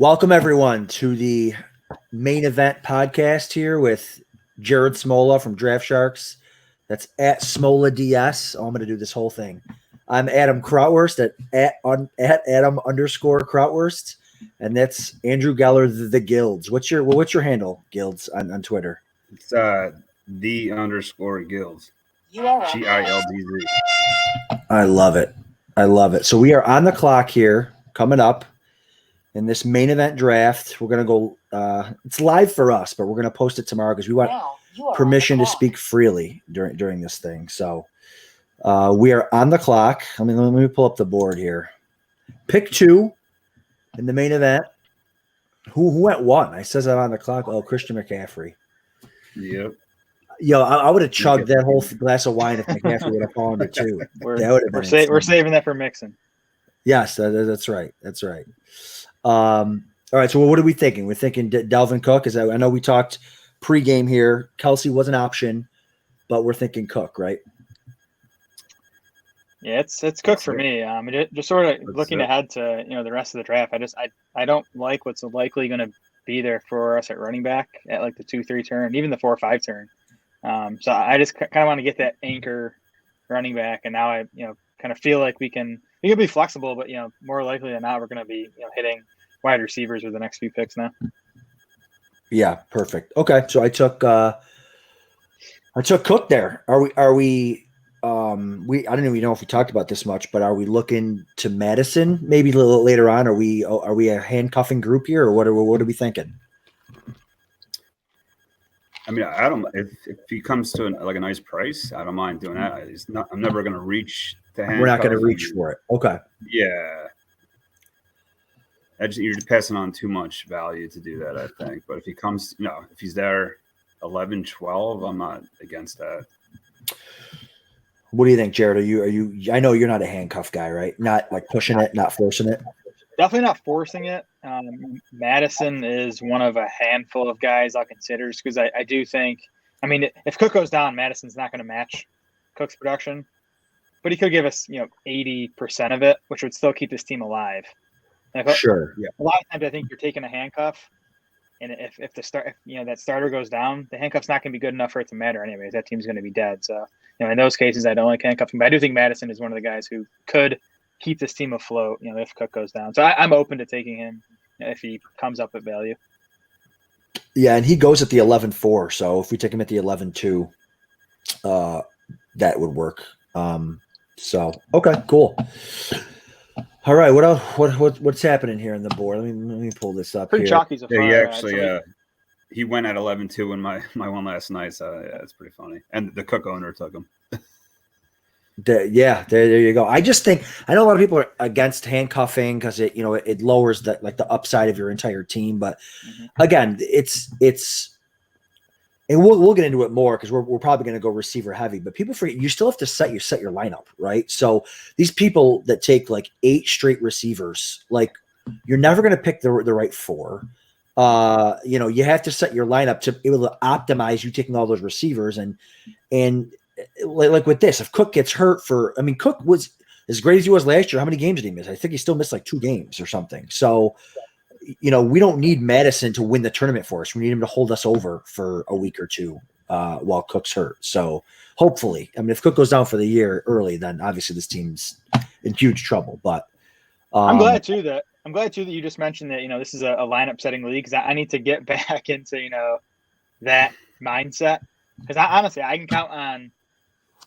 Welcome, everyone, to the Main Event podcast here with Jared Smola from Draft Sharks. That's at Smola DS. Oh, I'm going to do this whole thing. I'm Adam Krautwurst at Adam _ Krautwurst, and that's Andrew Geller, the Guilds. What's your handle, Guilds, on Twitter? It's the _ Guilds. GILDZ. I love it. I love it. So we are on the clock here, coming up. In this main event draft, we're going to go it's live for us, but we're going to post it tomorrow because we want permission to speak freely during this thing. So we are on the clock. Let me pull up the board here. Pick 2 in the main event. Who went 1? I says that on the clock. Oh, Christian McCaffrey. Yep. Yo, I would have chugged that whole glass of wine if McCaffrey would have fallen to 2. We're saving that for Mixon. Yes, that's right. That's right. All right, so what are we thinking? We're thinking Dalvin Cook. I know we talked pregame here. Kelsey was an option, but we're thinking Cook, right? Yeah, it's Cook for me. Just sort of looking ahead to the rest of the draft. I don't like what's likely going to be there for us at running back at like the 2-3 turn, even the 4-5 turn. So I just kind of want to get that anchor running back, and now I kind of feel like we can be flexible, but more likely than not, we're going to be hitting wide receivers with the next few picks now. Yeah, perfect. Okay, so I took Cook there. Are we I don't even know if we talked about this much, but are we looking to Madison maybe a little later on? Are we a handcuffing group here, or what are we thinking? I mean, I don't. If he comes to a nice price, I don't mind doing that. I'm never going to reach to handcuff. We're not going to reach for it. Okay. Yeah. You're passing on too much value to do that, I think. But if he comes, if he's there 11, 12, I'm not against that. What do you think, Jared? Are you? I know you're not a handcuff guy, right? Not like pushing it, not forcing it. Definitely not forcing it. Madison is one of a handful of guys I'll consider because I do think, if Cook goes down, Madison's not going to match Cook's production, but he could give us, 80% of it, which would still keep this team alive. Sure. Yeah. A lot of times I think you're taking a handcuff, and if that starter goes down, the handcuff's not going to be good enough for it to matter anyways. That team's going to be dead. So, in those cases, I don't like handcuffing, but I do think Madison is one of the guys who could keep this team afloat, if Cook goes down. So I'm open to taking him if he comes up at value. Yeah, and he goes at the 11-4. So if we take him at the 11-2, that would work. So okay, cool. All right, what else? What's happening here on the board? Let me pull this up. Pretty here. chalky so far. Yeah, he actually he went at 11-2 in my one last night. So yeah, it's pretty funny. And the Cook owner took him. There you go. I just think I know a lot of people are against handcuffing because it lowers the upside of your entire team. But again, it's and we'll get into it more because we're probably going to go receiver heavy. But people forget you still have to set your lineup, right? So these people that take like 8 straight receivers, like you're never going to pick the right 4. You have to set your lineup to be able to optimize you taking all those receivers and like with this, if Cook gets hurt Cook was as great as he was last year. How many games did he miss? I think he still missed like 2 games or something. So, we don't need Madison to win the tournament for us. We need him to hold us over for a week or 2 while Cook's hurt. So hopefully, if Cook goes down for the year early, then obviously this team's in huge trouble. But I'm glad too that you just mentioned that, this is a lineup setting league because I need to get back into, that mindset. Because honestly, I can count on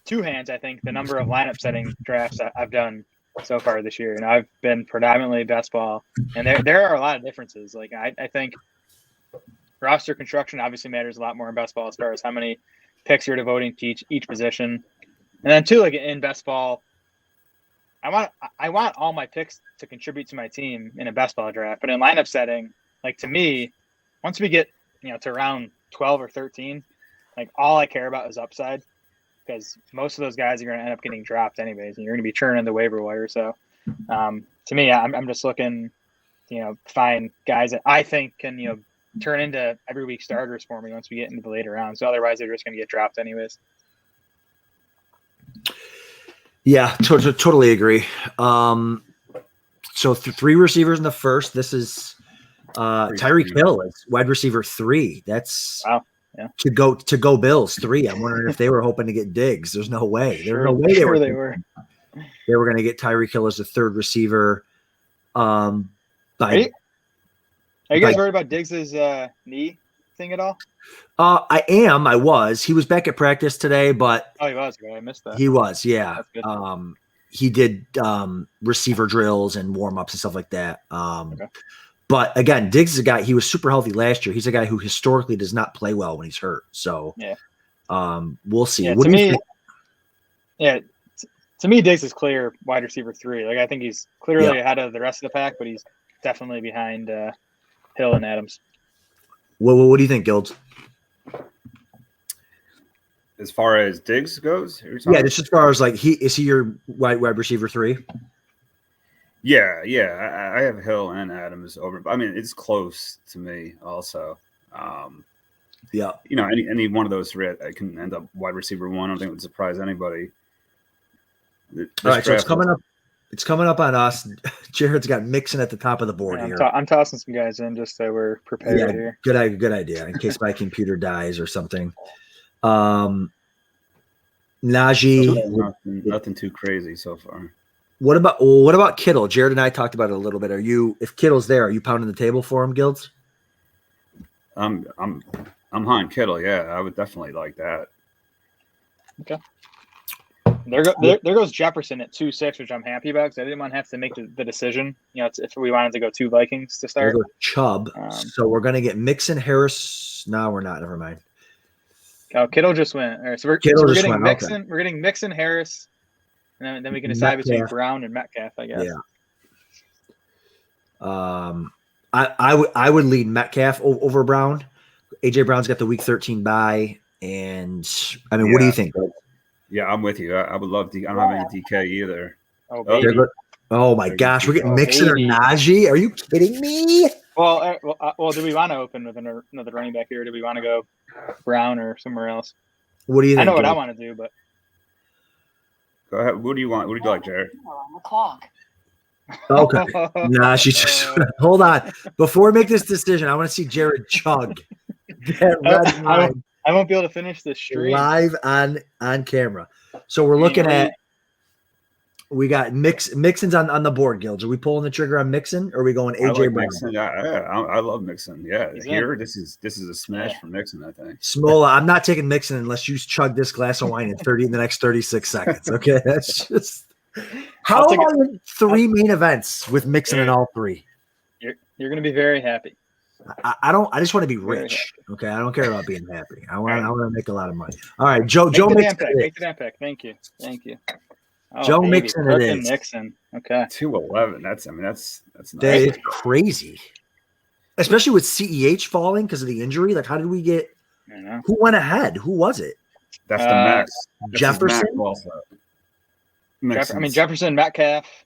2 hands, I think, the number of lineup setting drafts I've done so far this year. I've been predominantly best ball, and there are a lot of differences. Like I think roster construction obviously matters a lot more in best ball as far as how many picks you're devoting to each position. And then too, like in best ball, I want all my picks to contribute to my team in a best ball draft. But in lineup setting, like to me, once we get to round 12 or 13, like all I care about is upside. Because most of those guys are going to end up getting dropped anyways, and you're going to be churning the waiver wire. So, to me, I'm just looking, to find guys that I think can, turn into every week starters for me once we get into the later rounds. So otherwise, they're just going to get dropped anyways. Yeah, totally agree. So 3 receivers in the first. This is Tyreek Hill is wide receiver 3. That's wow. Yeah. To go Bills 3. I'm wondering if they were hoping to get Diggs. There's no way. There's no way they were going to get Tyreek Hill as a third receiver. Are you guys worried about Diggs' knee thing at all? I am. I was. He was back at practice today, but he was. I missed that. He was. Yeah. He did receiver drills and warm ups and stuff like that. Okay. But again, Diggs is a guy. He was super healthy last year. He's a guy who historically does not play well when he's hurt. So, we'll see. Yeah, to me, Diggs is clear wide receiver 3. Like I think he's clearly ahead of the rest of the pack, but he's definitely behind Hill and Adams. What do you think, Gilds? As far as Diggs goes, just as far as like is he your wide receiver 3? Yeah, I have Hill and Adams over. I mean, it's close to me also. Any one of those 3 I can end up wide receiver 1. I don't think it would surprise anybody. All right, so it's coming up. It's coming up on us. Jared's got Mixon at the top of the board here. I'm tossing some guys in just so we're prepared here. Good idea in case my computer dies or something. Najee, nothing too crazy so far. What about Kittle? Jared and I talked about it a little bit. If Kittle's there, are you pounding the table for him, Gilds? I'm high on Kittle. Yeah, I would definitely like that. Okay. There goes Jefferson at 2-6, which I'm happy about because I didn't want to have to make the decision. If we wanted to go 2 Vikings to start. Chubb. So we're going to get Mixon, Harris. No, we're not. Never mind. Oh, Kittle just went. All right, so we're getting Mixon. Okay. We're getting Mixon, Harris, and then we can decide between Brown and Metcalf, I guess. Yeah. I would lead Metcalf over Brown. AJ Brown's got the Week 13 bye, and I mean, what do you think? Yeah, I'm with you. I would love I don't have any DK either. Oh my gosh, we're getting Mixon or Najee? Are you kidding me? Well, do we want to open with another running back here? Or do we want to go Brown or somewhere else? What do you think? I know what I want to do, but go ahead. What do you want? What do you like, Jared? On the clock. Okay. Nah, she just hold on. Before we make this decision, I want to see Jared chug. I won't be able to finish this stream live on camera. So we're looking at. We got Mixon's on the board, Gilds. Are we pulling the trigger on Mixon, or are we going AJ Brown? Mixon. Yeah, I love Mixon. Yeah, this is a smash for Mixon. I think. Smola, I'm not taking Mixon unless you chug this glass of wine in the next 36 seconds. Okay, that's just. How about 3 main events with Mixon in all 3? You're going to be very happy. I just want to be rich. Okay, I don't care about being happy. I want to make a lot of money. All right, Joe Mixon. Make the damn pick. Thank you. Oh, Joe Mixon it is. Mixon. Okay. 211. That's nice. That is crazy. Especially with CEH falling because of the injury. Like, how did we get who went ahead? Who was it? That's the max. Jefferson. Jefferson, Metcalf,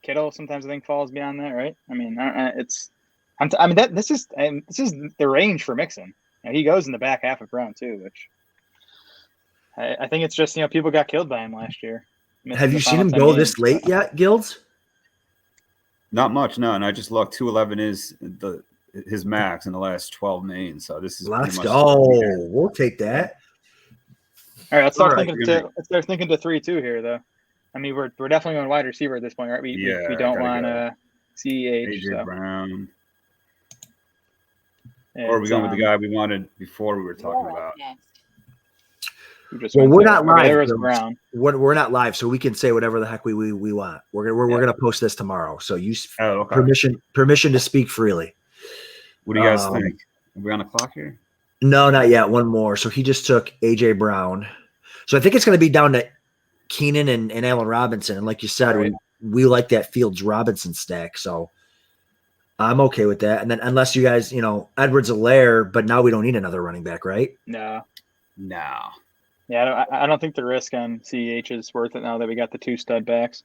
Kittle sometimes I think falls beyond that, right? I mean, this is the range for Mixon. He goes in the back half of Brown too, which I think it's just people got killed by him last year. Have you seen him go this late yet, Gilds? Not much, no. And I just looked. 211 is his max in the last 12 mains. So this is. Let's go. We'll take that. All right, let's start thinking to 3-2 here, though. I mean, we're definitely on wide receiver at this point, right? We don't want to AJ Brown. Or are we going with the guy we wanted before we were talking about? We're not live. We're not live, so we can say whatever the heck we want. We're gonna post this tomorrow, so you permission to speak freely. What do you guys think? Are we on the clock here? No, not yet. One more. So he just took AJ Brown. So I think it's going to be down to Keenan and Allen Robinson. And like you said, we like that Fields Robinson stack. So I'm okay with that. And then unless you guys, Edwards-Helaire, but now we don't need another running back, right? No. Yeah, I don't think the risk on CEH is worth it now that we got the 2 stud backs.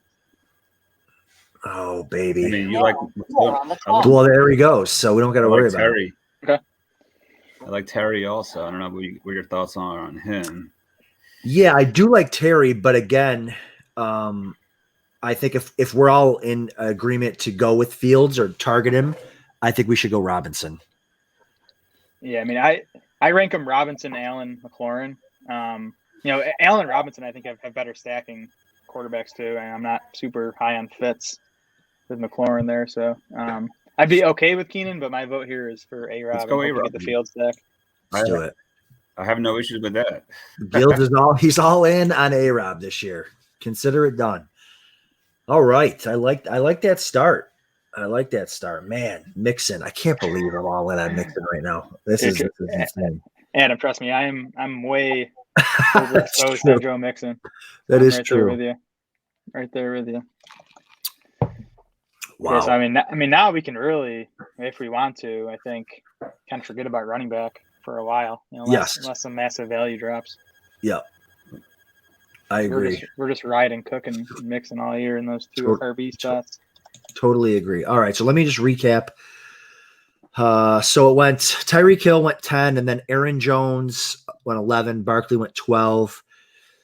Oh, baby. I mean, you like well, there he goes. So we don't got to worry about Terry. It. Okay. I like Terry also. I don't know what your thoughts are on him. Yeah, I do like Terry, but again, I think if we're all in agreement to go with Fields or target him, I think we should go Robinson. Yeah, I mean, I rank him Robinson, Allen, McLaurin. Allen and Robinson, I think, have better stacking quarterbacks too. And I'm not super high on Fitz with McLaurin there, so I'd be okay with Keenan, but my vote here is for A-Rob. Let's go A-Rob. Get the field stack. Let's do it. I have no issues with that. Guild he's all in on A-Rob this year. Consider it done. All right. I like that start. Man, Mixon. I can't believe I'm all in on Mixon right now. This is insane. Adam, trust me, I'm way overexposed to Joe Mixon. That is right true. Right there with you. Wow. Yeah, so I mean, now we can really, if we want to, I think, kind of forget about running back for a while. Unless some massive value drops. Yeah. I agree. We're just riding Cook and Mixon all year in those two RB spots. Totally agree. All right, so let me just recap. So it went Tyreek Hill went 10, and then Aaron Jones went 11. Barkley went 12.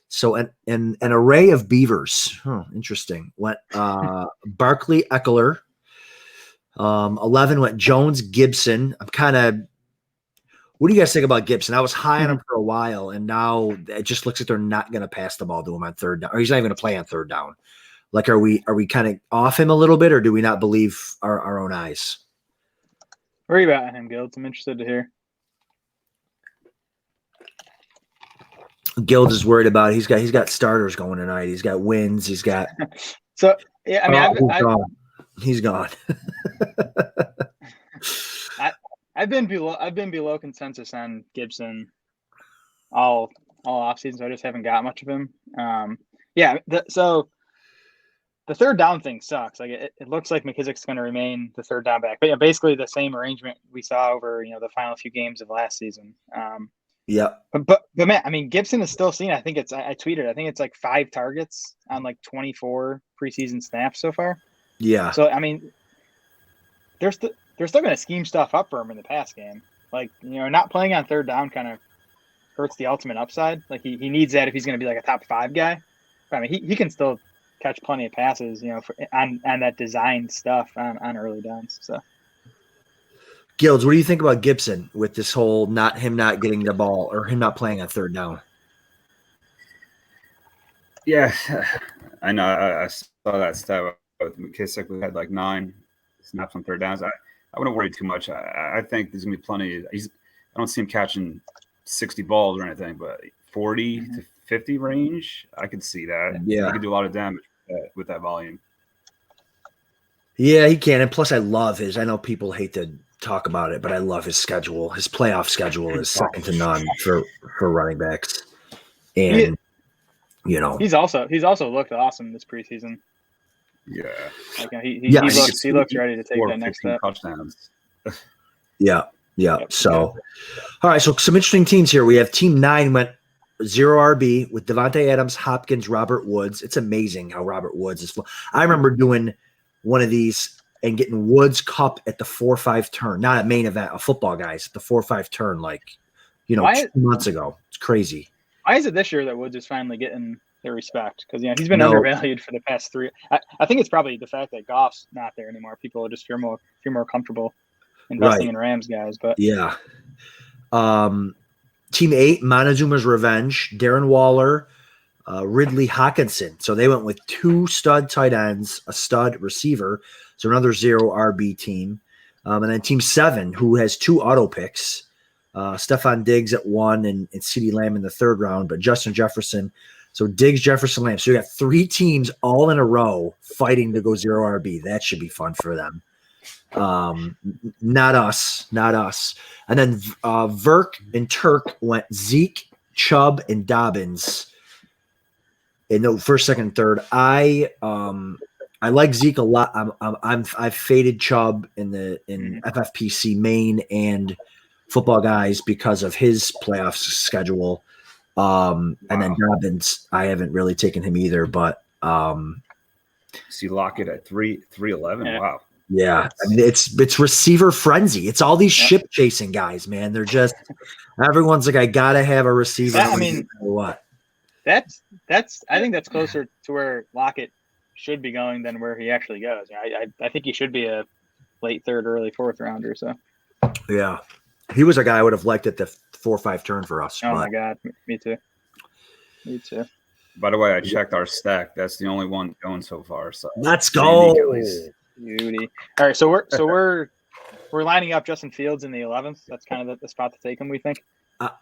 So an array of beavers. Interesting. Went Barkley, Eckler. 11 went Jones, Gibson. What do you guys think about Gibson? I was high on him for a while, and now it just looks like they're not going to pass the ball to him on third down, or he's not even going to play on third down. Like, are we kind of off him a little bit, or do we not believe our own eyes? Where are you at on him, Guilds? I'm interested to hear. Guild is worried about it. He's got starters going tonight. He's got wins. He's got. So yeah, I mean, he's gone. I've been below consensus on Gibson all offseason, so I just haven't got much of him. So the third down thing sucks. Like it looks like McKissick's going to remain the third down back, but yeah, basically the same arrangement we saw over the final few games of last season. Yeah. But man, I mean, Gibson is still seen. I think I tweeted. I think it's like 5 targets on like 24 preseason snaps so far. Yeah. So I mean, they're still going to scheme stuff up for him in the pass game. Like not playing on third down kind of hurts the ultimate upside. Like he needs that if he's going to be like a top 5 guy. But, I mean, he can still catch plenty of passes. On that designed stuff on early downs. So. Guilds, what do you think about Gibson with this whole not getting the ball or him not playing on third down? Yeah, I know. I saw that stat with McKissick. We had like 9 snaps on third downs. I wouldn't worry too much. I think there's gonna be plenty. I don't see him catching 60 balls or anything, but 40 to 50 range, I could see that. Yeah, he could do a lot of damage with that volume. Yeah, he can. And plus, I love his. I know people hate to talk about it, but I love his schedule. His playoff schedule is second to none for running backs. And he's also looked awesome this preseason. Yeah, like, he looks ready to take that next step. Touchdowns. Yeah. So, all right. So some interesting teams here. We have Team 9 went 0 RB with Devontae Adams, Hopkins, Robert Woods. It's amazing how Robert Woods is. I remember doing one of these and getting Woods Cup at the 4-5 turn, not a main event, a football guys, the 4-5 turn, 2 months ago. It's crazy. Why is it this year that Woods is finally getting their respect? Because he's been undervalued for the past 3. I think it's probably the fact that Goff's not there anymore. People just feel more comfortable investing in Rams guys. But yeah. Team 8, Montezuma's Revenge, Darren Waller, Ridley Hawkinson. So they went with 2 stud tight ends, a stud receiver. So another 0 RB team. And then Team 7, who has 2 auto picks, Stephon Diggs at 1 and CeeDee Lamb in the 3rd round, but Justin Jefferson. So Diggs, Jefferson, Lamb. So you got 3 teams all in a row fighting to go 0 RB. That should be fun for them. Not us. And then Verk and Turk went Zeke, Chubb, and Dobbins in the 1st, 2nd, 3rd. I like Zeke a lot. I've faded Chubb in FFPC Main and Football Guys because of his playoff schedule. And then Dobbins, I haven't really taken him either, but see Lockett at 311. Yeah. Wow. Yeah, I mean, it's receiver frenzy. It's all these ship chasing guys, man. They're just everyone's like, I gotta have a receiver. I mean, what? I think that's closer to where Lockett should be going than where he actually goes. I think he should be a late third, early fourth rounder. So. Yeah, he was a guy I would have liked at the 4-5 turn for us. Oh but my God, me too. Me too. By the way, I checked our stack. That's the only one going so far. So let's go. Beauty. All right, so we're lining up Justin Fields in the 11th. That's kind of the spot to take him, we think.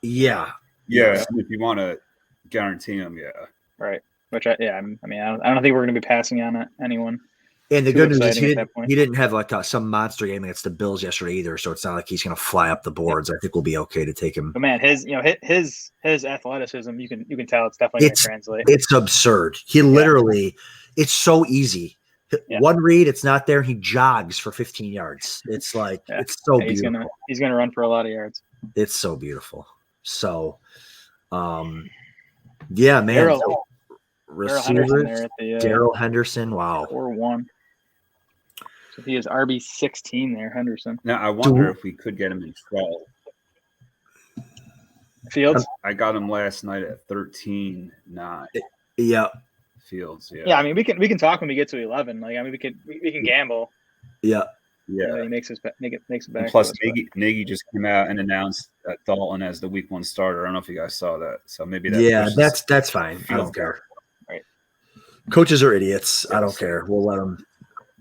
Yeah. Yeah, if you want to guarantee him, yeah. Right. Which I don't think we're going to be passing on anyone. And the good news is exciting he didn't have like some monster game against the Bills yesterday either, so it's not like he's going to fly up the boards. I think we'll be okay to take him. But man, his athleticism, you can tell it's definitely going to translate. It's absurd. He literally, it's so easy. Yeah. One read, it's not there. He jogs for 15 yards. It's like it's so beautiful. He's gonna run for a lot of yards. It's so beautiful. So, yeah, man. Daryl Receivers, Daryl Henderson. Wow. 4-1. So he is RB16 there, Henderson. Now I wonder if we could get him in 12. Fields. I got him last night at 13-9. Yeah. Fields. Yeah. Yeah, I mean we can talk when we get to 11. Like I mean we can gamble. Yeah. Yeah. He makes it back. And plus, Nagy just came out and announced Dalton as the week 1 starter. I don't know if you guys saw that. So maybe that's fine. I don't care. Right. Coaches are idiots. I don't care. We'll let them.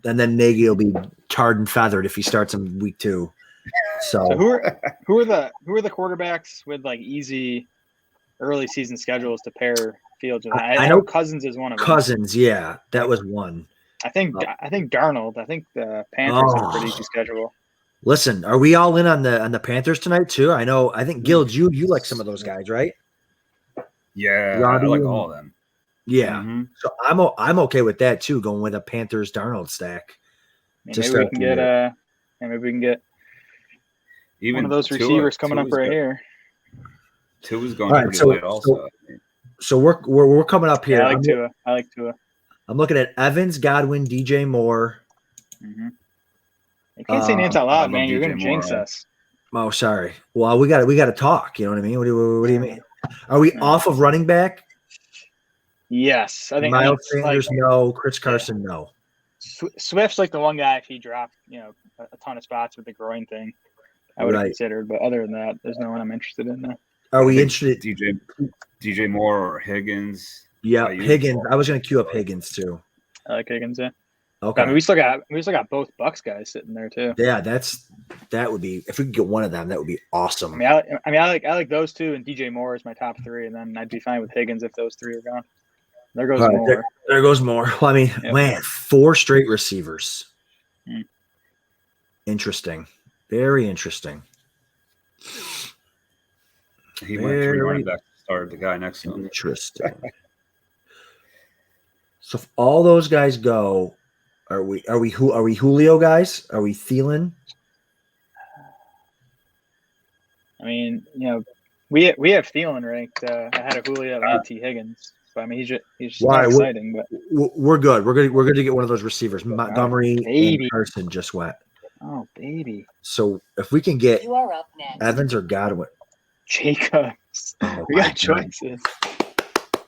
And then Nagy will be tarred and feathered if he starts in week 2. So who are the quarterbacks with like easy early season schedules to pair Fields with? I know Cousins is one of them. Cousins, yeah, that was one. I think Darnold. I think the Panthers have a pretty easy schedule. Listen, are we all in on the Panthers tonight too? I think Guild, you like some of those guys, right? Yeah, Robbie, I like all of them. Yeah, Mm-hmm. so I'm okay with that too. Going with a Panthers Darnold stack. Maybe we can get even one of those receivers coming up right here. Tua's going pretty late also. So we're coming up here. Yeah, I like Tua. I'm looking at Evans, Godwin, DJ Moore. Mm-hmm. You can't say names out loud, man. You're going to jinx us. Oh, sorry. Well, we got to talk. You know what I mean? What do you mean? Are we off of running back? Yes, I think Miles Sanders, no. Chris Carson, no. Swift's like the one guy if he dropped, a ton of spots with the groin thing, I would have considered. But other than that, there's no one I'm interested in there. Are we interested? DJ Moore or Higgins? Yeah, Higgins. I was going to queue up Higgins too. I like Higgins. Yeah. Okay. I mean, we still got both Bucks guys sitting there too. Yeah, that would be, if we could get one of them, that would be awesome. I like those two, and DJ Moore is my top 3, and then I'd be fine with Higgins if those 3 are gone. There goes Moore. There goes Moore. Well, I mean, man, 4 straight receivers. Interesting. Very interesting. He went 3 running back to start the guy next to him. Interesting. So if all those guys go, are we Julio guys? Are we Thielen? I mean, we have Thielen ranked ahead of Julio and T. Higgins. So I mean, he's just not exciting. But we're good. We're good to get one of those receivers. Montgomery and Carson just went. Oh baby! So if we can get you are up next. Evans or Godwin, Jacobs, we got choices.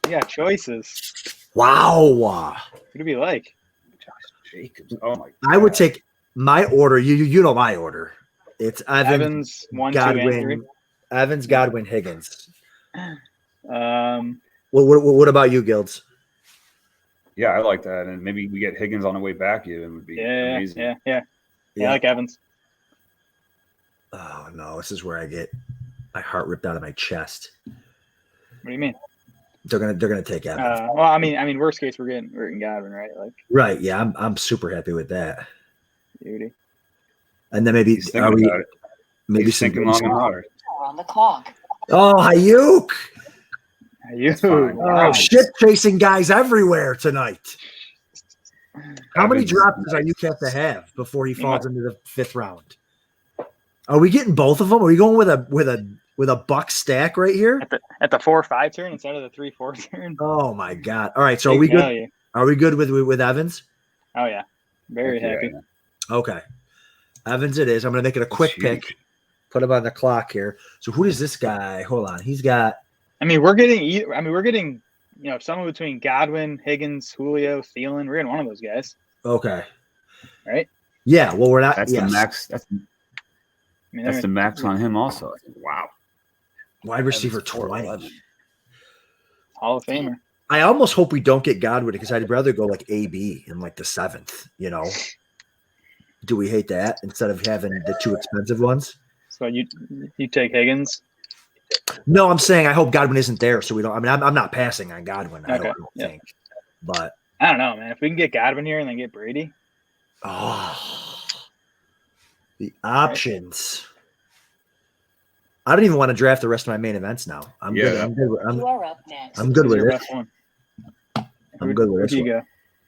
We got choices. Wow. Who do we like? Jacobs. Oh my God. I would take my order. You know my order. It's Evans 1, Godwin, 2, and 3. Evans, Godwin, Higgins. What about you, Guilds? Yeah, I like that, and maybe we get Higgins on the way back. Even would be amazing. Yeah. I like Evans. Oh no, this is where I get my heart ripped out of my chest. What do you mean? They're gonna take Evans. Well, I mean, worst case we're getting Godwin, right? Like, right? Yeah, I'm super happy with that. Beauty. And then maybe He's thinking long and hard. On the clock. Oh, Ayuk. Wow. Shit chasing guys everywhere tonight. How many drops does Ayuk have to have before he falls into the 5th round? Are we getting both of them? Are we going with a buck stack right here at the 4-5 turn instead of the 3-4 turn? Oh my God! All right, so are we good? Are we good with Evans? Oh yeah, very happy. Okay, Evans it is. I'm going to make it a quick pick. Put him on the clock here. So who is this guy? Hold on, he's got. I mean, we're getting someone between Godwin, Higgins, Julio, Thielen. We're getting one of those guys. Okay. Right. Yeah, well, we're not. That's yes. the max. That's the max on him. Also, wow. Wide receiver Evans 20. 411. Hall of Famer. I almost hope we don't get Godwin because I'd rather go like AB in like the 7th. You know, do we hate that instead of having the 2 expensive ones? So you take Higgins? No, I'm saying I hope Godwin isn't there, so we don't. I mean, I'm not passing on Godwin. I don't think, but I don't know, man. If we can get Godwin here and then get Brady, the options. I don't even want to draft the rest of my main events now. I'm good. You are up next. I'm good with your it. best one. I'm good with Where'd this you one. go?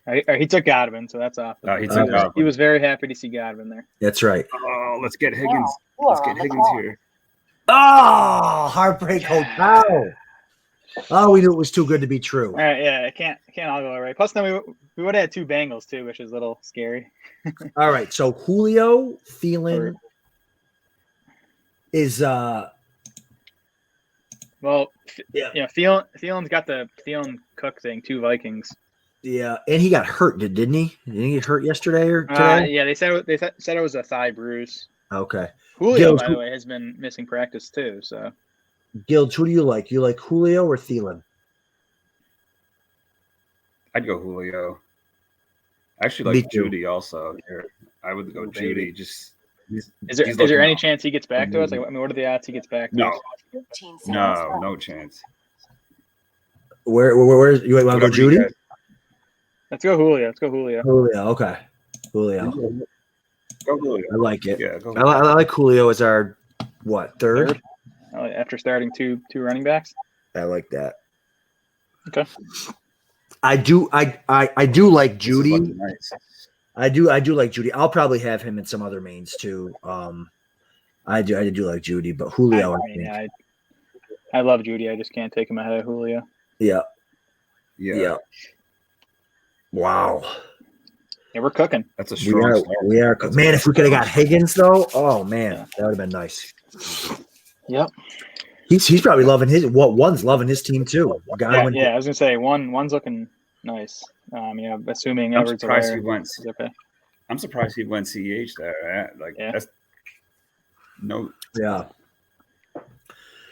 All right, he took Godwin, so that's off. He took Godwin. He was very happy to see Godwin there. That's right. Oh, let's get Higgins. Now, you Let's are get on the Higgins clock. here. Oh, heartbreak hotel. Oh, we knew it was too good to be true. All right, yeah, it can't all go right. Plus, then we would have had 2 Bengals too, which is a little scary. All right, so Julio Thielen is Well, Yeah. Thielen's got the Thielen Cook thing. 2 Vikings. yeah, and he got hurt, didn't he? Didn't he get hurt yesterday or today? Yeah, they said it was a thigh bruise. Okay. Julio, Gills, by the way, has been missing practice too. So Gilds, who do you like? You like Julio or Thielen? I'd go Julio. I actually Me like too. Judy also. Here. I would go Judy. Just is there any chance he gets back to us? Like, I mean, what are the odds he gets back to No. us? 15 seconds no left. chance. Where you want to go, Whatever you Judy? guys- Let's go Julio. Julio, okay. Julio. Go Julio. I like it. Yeah, go. I like Julio as our third? Oh, after starting two running backs. I like that. Okay. I do like This is Judy. looking nice. I do like Judy. I'll probably have him in some other mains too. I do like Judy, but Julio, I think. I love Judy. I just can't take him ahead of Julio. Yeah. Yeah, Wow. Yeah, we're cooking. that's a strong start. We are. That's Man, a if we could have got strong Higgins though, oh man, that would have been nice. Yep. He's probably loving one's loving his team too. Yeah, I was gonna say one's looking nice. Assuming I'm Edwards surprised he Alaire went. is okay. I'm surprised he went CEH there. Like that's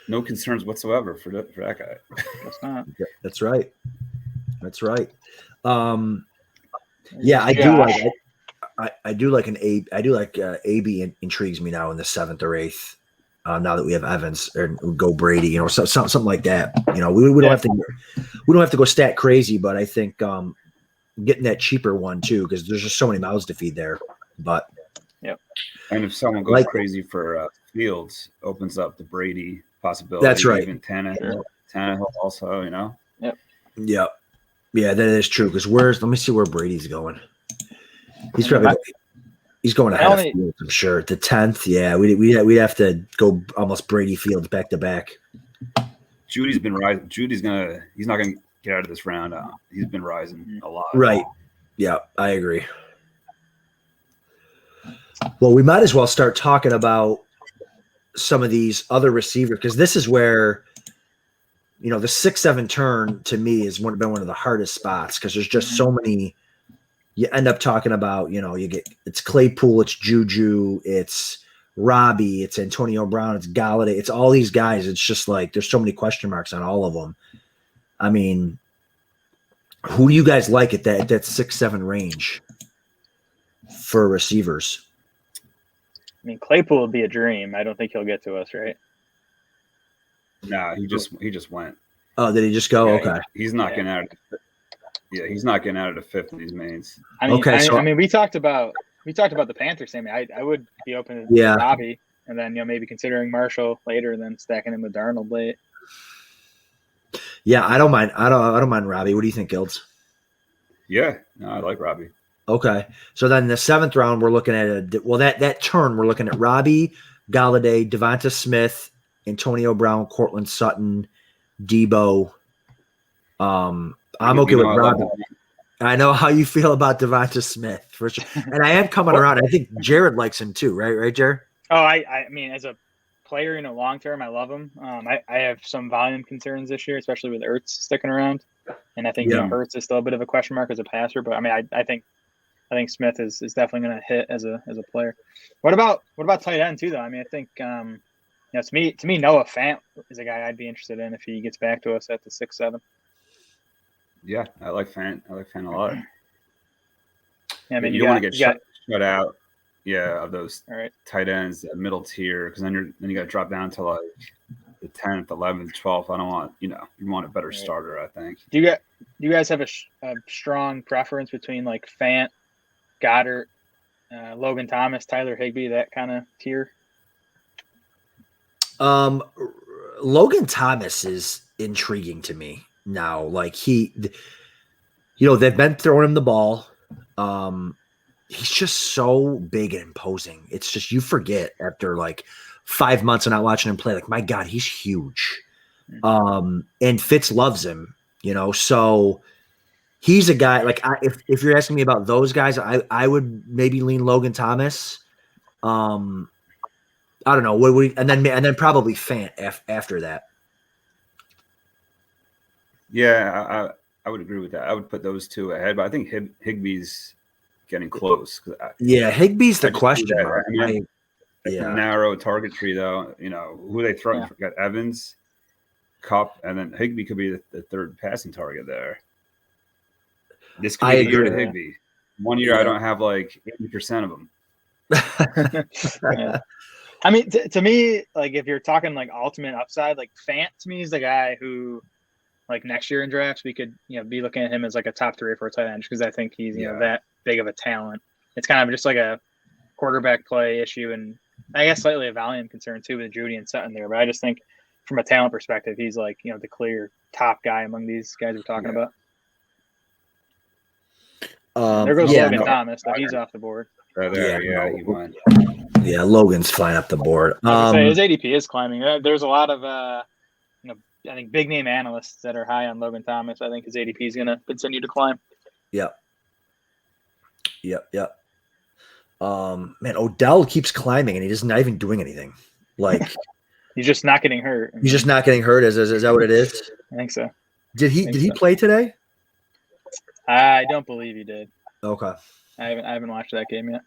no concerns whatsoever for that guy. That's not. That's right. Yeah, I do like. I do like an A. I do like AB intrigues me now in the 7th or 8th. Now that we have Evans or go Brady, something like that. We don't have to go stat crazy, but I think getting that cheaper one too, because there's just so many mouths to feed there. But And if someone goes crazy for Fields, opens up the Brady possibility. That's right. Even Tannehill also, Yeah, that is true. Because let me see where Brady's going. He's probably going ahead of Fields, I'm sure. The 10th, yeah, we'd have to go almost Brady Fields back to back. Judy's been rising. He's not gonna get out of this round. He's been rising a lot. Right. Yeah, I agree. Well, we might as well start talking about some of these other receivers, because this is where the 6-7 turn to me has been one of the hardest spots, because there's just so many. You end up talking about, it's Claypool, it's Juju, it's Robbie, it's Antonio Brown, it's Galladay, it's all these guys. It's just like there's so many question marks on all of them. I mean, who do you guys like at that 6-7 range for receivers? I mean, Claypool would be a dream. I don't think he'll get to us, right? No, he just went. Oh, did he just go? Yeah, Okay. He's not getting out. He's not getting out of the 5th in these mains. I mean, Okay, so- I mean, we talked about the Panthers. Sammy, I would be open to Robbie, and then maybe considering Marshall later, and then stacking him with Darnold late. Yeah, I don't mind. I don't mind Robbie. What do you think, Gilds? Yeah, no, I like Robbie. Okay, so then the 7th round, we're looking at that turn. We're looking at Robbie, Galladay, Devonta Smith, Antonio Brown, Cortland Sutton, Debo. I'm okay with Robbie. I know how you feel about Devonta Smith for sure, and I am coming around. I think Jared likes him too, right, Jared? Oh, I mean, as a player, long term, I love him. I have some volume concerns this year, especially with Ertz sticking around, and I think Ertz is still a bit of a question mark as a passer. But I mean, I think I think Smith is definitely going to hit as a player. What about tight end too, though? I mean, I think to me, Noah Fant is a guy I'd be interested in if he gets back to us at the 6-7. Yeah, I like Fant. I like Fant a lot. Yeah, I mean, you don't want to get shut out. Yeah, of those tight ends, that middle tier, because then you got to drop down to like the 10th, 11th, 12th. I don't want you want a better starter. I think. Do you guys have a strong preference between like Fant, Goddard, Logan Thomas, Tyler Higbee, that kind of tier? Logan Thomas is intriguing to me now. Like they've been throwing him the ball. He's just so big and imposing. It's just, you forget after like 5 months of not watching him play, like, my God, he's huge. And Fitz loves him, so he's a guy like, if you're asking me about those guys, I would maybe lean Logan Thomas. I don't know. And then probably Fant after that. Yeah, I would agree with that. I would put those two ahead, but I think Higbee's getting close. Higbee's the question. Narrow target tree, though. Who they throw. Yeah. Got Evans, Kupp, and then Higbee could be the third passing target there. This could be the year to Higbee. 1 year, I don't have like 80% of them. Yeah. I mean, to me, like if you're talking like ultimate upside, like Fant to me is the guy who, like next year in drafts, we could be looking at him as like a top 3 or 4 tight end, because I think he's that big of a talent. It's kind of just like a quarterback play issue, and I guess slightly a volume concern too with Judy and Sutton there. But I just think from a talent perspective, he's like the clear top guy among these guys we're talking about. There goes Logan Thomas, though he's off the board. Right there, he went. Yeah, Logan's flying up the board. I would say his ADP is climbing. There's a lot of I think big name analysts that are high on Logan Thomas. I think his ADP is going to continue to climb. Yep. Man, Odell keeps climbing and he's not even doing anything. Like he's just not getting hurt. He's just not getting hurt. Is that what it is? I think so. Did he play today? I don't believe he did. Okay. I haven't watched that game yet.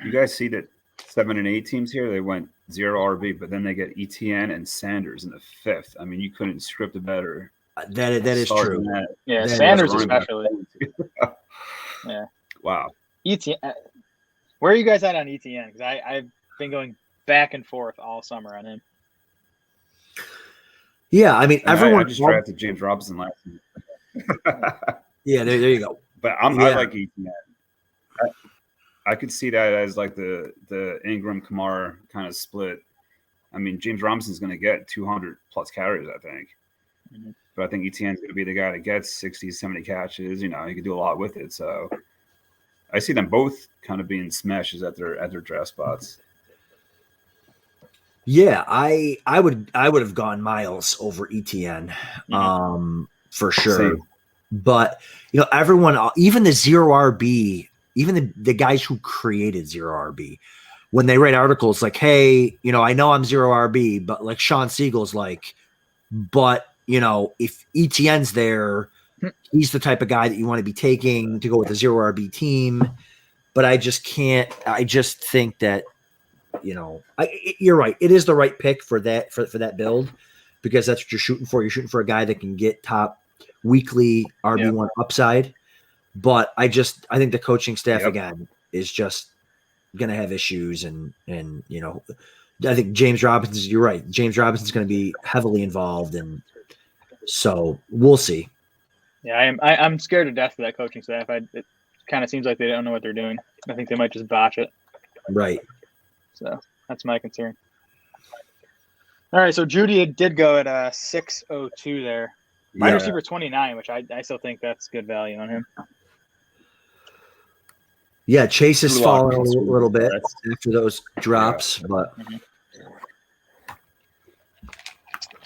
You guys see that 7 and 8 teams here? They went 0 RB, but then they get ETN and Sanders in the 5th. I mean, you couldn't script a better. That is true. Yeah, Sanders especially. Yeah. Wow. ETN. Where are you guys at on ETN? Because I've been going back and forth all summer on him. Yeah, I mean, everyone. I just drafted James Robinson last year. Yeah, there you go. But I like ETN. I could see that as like the Ingram Kamara kind of split. I mean, James Robinson's going to get 200 plus carries, I think. Mm-hmm. But I think ETN's going to be the guy that gets 60, 70 catches. He could do a lot with it. So I see them both kind of being smashes at their draft spots. Yeah, I would have gone Miles over ETN, for sure. Same. But everyone, even the 0 RB, even the guys who created 0 RB, when they write articles like, "Hey, I know I'm 0 RB," but like Sean Siegel's like, "But if ETN's there, he's the type of guy that you want to be taking to go with a 0 RB team." But I just can't. I just think that you're right. It is the right pick for that for that build, because that's what you're shooting for. You're shooting for a guy that can get top weekly RB1 upside. But I think the coaching staff again is just going to have issues, and I think James Robinson. You're right. James Robinson's going to be heavily involved, and so we'll see. Yeah, I'm scared to death of that coaching staff. It kind of seems like they don't know what they're doing. I think they might just botch it. Right. So that's my concern. All right, so Judy did go at 602 there. Wide receiver 29, which I still think that's good value on him. Yeah, Chase is falling a little bit after those drops, but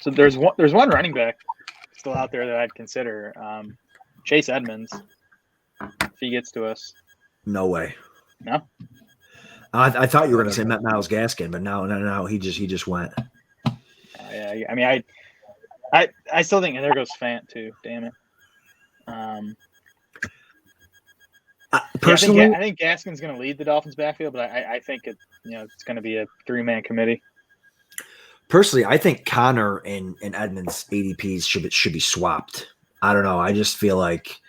so there's one running back still out there that I'd consider, Chase Edmonds, if he gets to us. No way. No. I thought you were going to say Myles Gaskin, but no, he just went. Yeah, I mean, I still think, and there goes Fant too. Damn it. Personally, I think Gaskin's going to lead the Dolphins backfield, but I think it's going to be a 3-man committee. Personally, I think Connor and Edmonds ADPs should be swapped. I don't know. I just feel like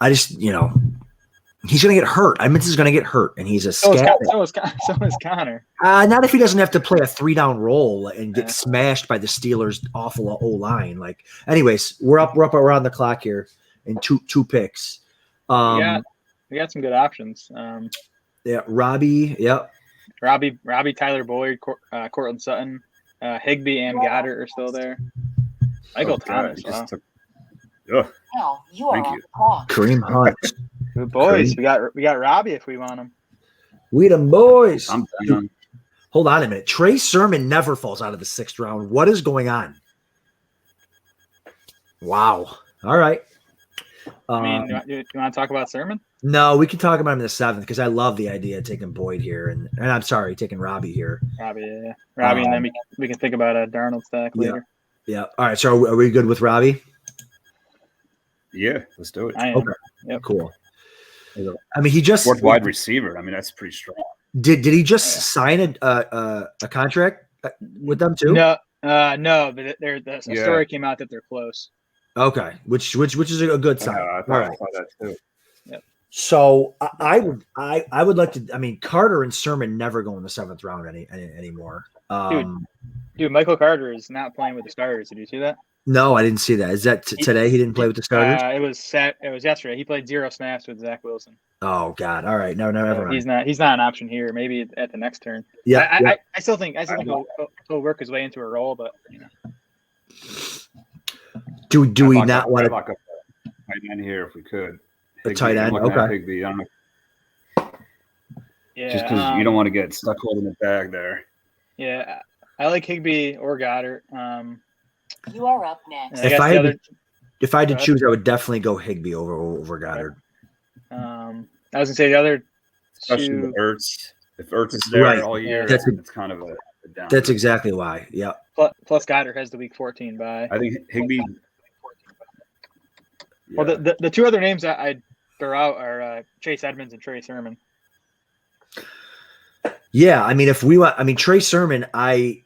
he's going to get hurt. Edmonds is going to get hurt, and he's a scat. So is Connor. Not if he doesn't have to play a 3-down roll and get smashed by the Steelers' awful O-line. Like, anyways, we're up around the clock here in two picks. We got some good options. Yeah, Robbie. Yep. Robbie, Tyler Boyd, Cortland Sutton, Higbee, and Goddard are still there. Michael Thomas. Wow. Now you are Thank on you. the clock. Kareem Hunt. Good boys. We got Robbie if we want him. We the boys. I'm done. Hold on a minute. Trey Sermon never falls out of the 6th round. What is going on? Wow. All right. You want to talk about Sermon? No, we can talk about him in the 7th because I love the idea of taking Boyd here, and I'm sorry, taking Robbie here. Robbie, yeah. Robbie, and then we can think about a Darnold stack later. Yeah. All right. So are we good with Robbie? Yeah, let's do it. I am. Okay. Yep. Cool. I mean, he just 4th wide receiver. I mean, that's pretty strong. did he just sign a contract with them too? No, but the story came out that they're close. Okay, which is a good sign. I All thought right. that too. So I would like to. I mean, Carter and Sermon never go in the 7th round anymore. Dude, Michael Carter is not playing with the starters. Did you see that? No, I didn't see that. Is that today? He didn't play with the starters. It was yesterday. He played 0 snaps with Zach Wilson. Oh God! All right, no, never mind. He's not an option here. Maybe at the next turn. Yeah, I still think he'll work his way into a role, but Do we not want to lock up a tight end here if we could? a tight end? Okay. Higbee. I don't know. yeah, Just because you don't want to get stuck holding the bag there. Yeah, I like Higbee or Goddard. You are up next. If I had to choose, I would definitely go Higbee over Goddard. I was gonna say the other Especially two. with Ertz. If Ertz is there Right. all year, That's it's kind of a down. That's exactly why. Yeah. Plus Goddard has the week 14 bye. I think Higbee. Well, the two other names that I'd throw out are Chase Edmonds and Trey Sermon. Yeah, I mean, Trey Sermon, I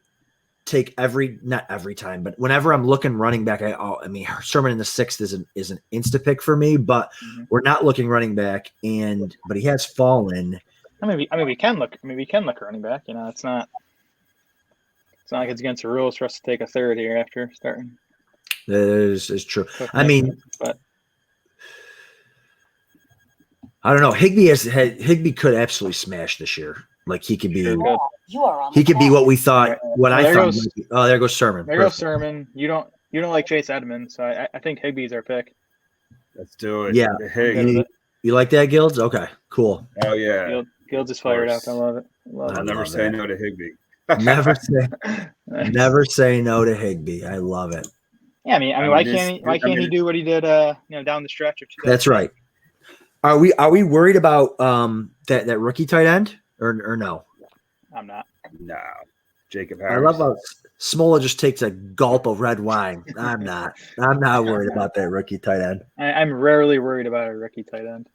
take not every time, but whenever I'm looking running back, Sermon in the 6th is an insta pick for me, but we're not looking running back, but he has fallen. We can look running back. It's not like it's against the rules for us to take a third here after starting. That is true. I mean, but I don't know. Higbee could absolutely smash this year. Like he could be. You are on He the could be clock. what we thought. What I thought. There goes Sermon. There goes Sermon. You don't like Chase Edmonds, so I think Higbee's our pick. Let's do it. Yeah. You like that, Guilds? Okay, cool. Oh yeah. Gilds is fired up. I love it. I'll never say no to Higbee. Never say no to Higbee. I love it. Yeah, I mean, why can't he do what he did? Down the stretch of 2000? That's right. Are we worried about that rookie tight end or no? I'm not. No. Jacob Harris. I love how Smola just takes a gulp of red wine. I'm not worried about that rookie tight end. I'm rarely worried about a rookie tight end.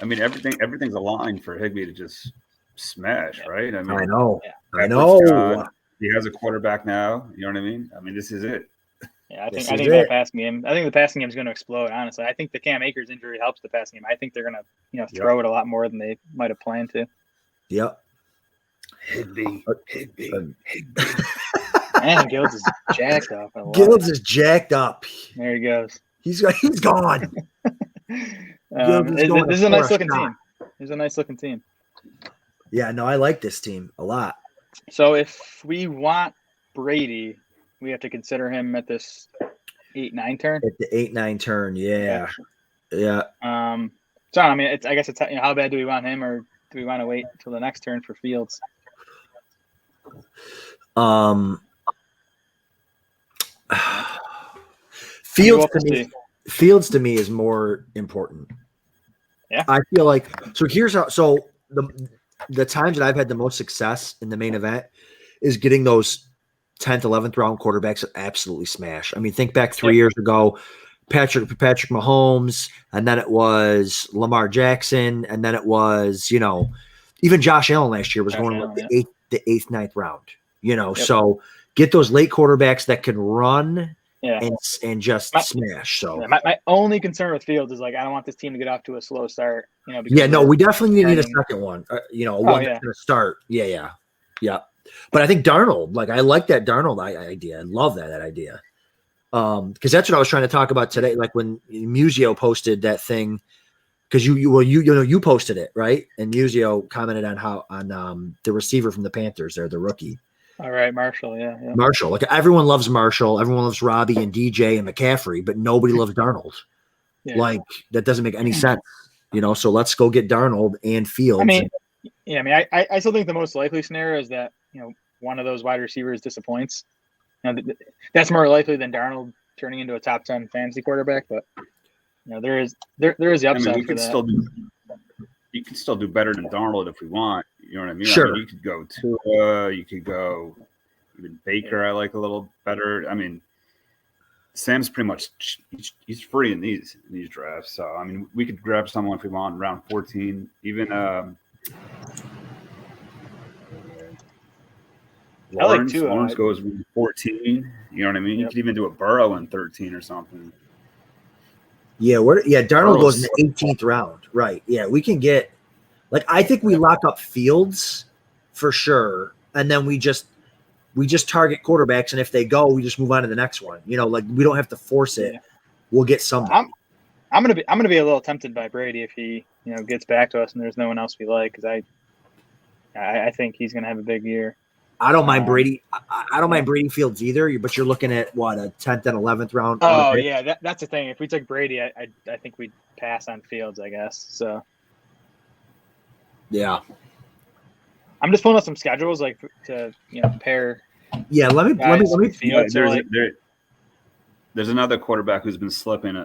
I mean, everything's aligned for Higbee to just smash, right? I mean, I know. Yeah. I know. He has a quarterback now. You know what I mean? I mean, this is it. Yeah, I think the passing game. I think the passing game is going to explode. Honestly, I think the Cam Akers injury helps the passing game. I think they're going to throw it a lot more than they might have planned to. Yep. Higbee. Man, Gilds is jacked up. Guilds is jacked up. There he goes. He's gone. This is a nice looking team. It's a nice looking team. Yeah, no, I like this team a lot. So if we want Brady, we have to consider him at this 8-9 turn. At the 8-9 turn, yeah. So I mean, I guess it's how bad do we want him, or do we want to wait until the next turn for Fields? Fields to me is more important. Yeah, I feel like here's how. So the times that I've had the most success in the main event is getting those 10th, 11th round quarterbacks that absolutely smash. I mean, think back 3 years ago, Patrick Mahomes, and then it was Lamar Jackson, and then it was, even Josh Allen last year was Josh going Allen, with the eighth, ninth round. So get those late quarterbacks that can run and just smash. So my only concern with Fields is like I don't want this team to get off to a slow start. Because we definitely need a second one. One that's going to start. Yeah. But I think Darnold, I like that Darnold idea. I love that idea. Because that's what I was trying to talk about today. Like when Musio posted that thing, because you posted it, right? And Musio commented on the receiver from the Panthers there, the rookie. All right, Marshall, yeah. Marshall. Everyone loves Marshall, everyone loves Robbie and DJ and McCaffrey, but nobody loves Darnold. Yeah. That doesn't make any sense. So let's go get Darnold and Fields. I still think the most likely scenario is that, one of those wide receivers disappoints. That's more likely than Darnold turning into a top 10 fantasy quarterback, but there is the upside for that. You can still do better than Darnold if we want. You know what I mean? Sure. You could go Tua, you could go even Baker. I like a little better. Sam's pretty much he's free in these drafts. So we could grab someone if we want round 14, even Lawrence. Lawrence goes 14. You know what I mean? Yep. You could even do a Burrow in 13 or something. Yeah, Darnold goes in the 18th round. Right. Yeah, we can get I think we lock up Fields for sure, and then we just target quarterbacks, and if they go, we just move on to the next one. We don't have to force it. We'll get somebody. I'm gonna be a little tempted by Brady if he gets back to us and there's no one else we like, because I think he's gonna have a big year. I don't mind Brady. I don't mind Brady Fields either, but you're looking at what, a 10th and 11th round. Oh yeah, that's the thing. If we took Brady, I think we'd pass on Fields, I guess. So yeah, I'm just pulling up some schedules to pair. Yeah, let me. Fields, there's another quarterback who's been slipping.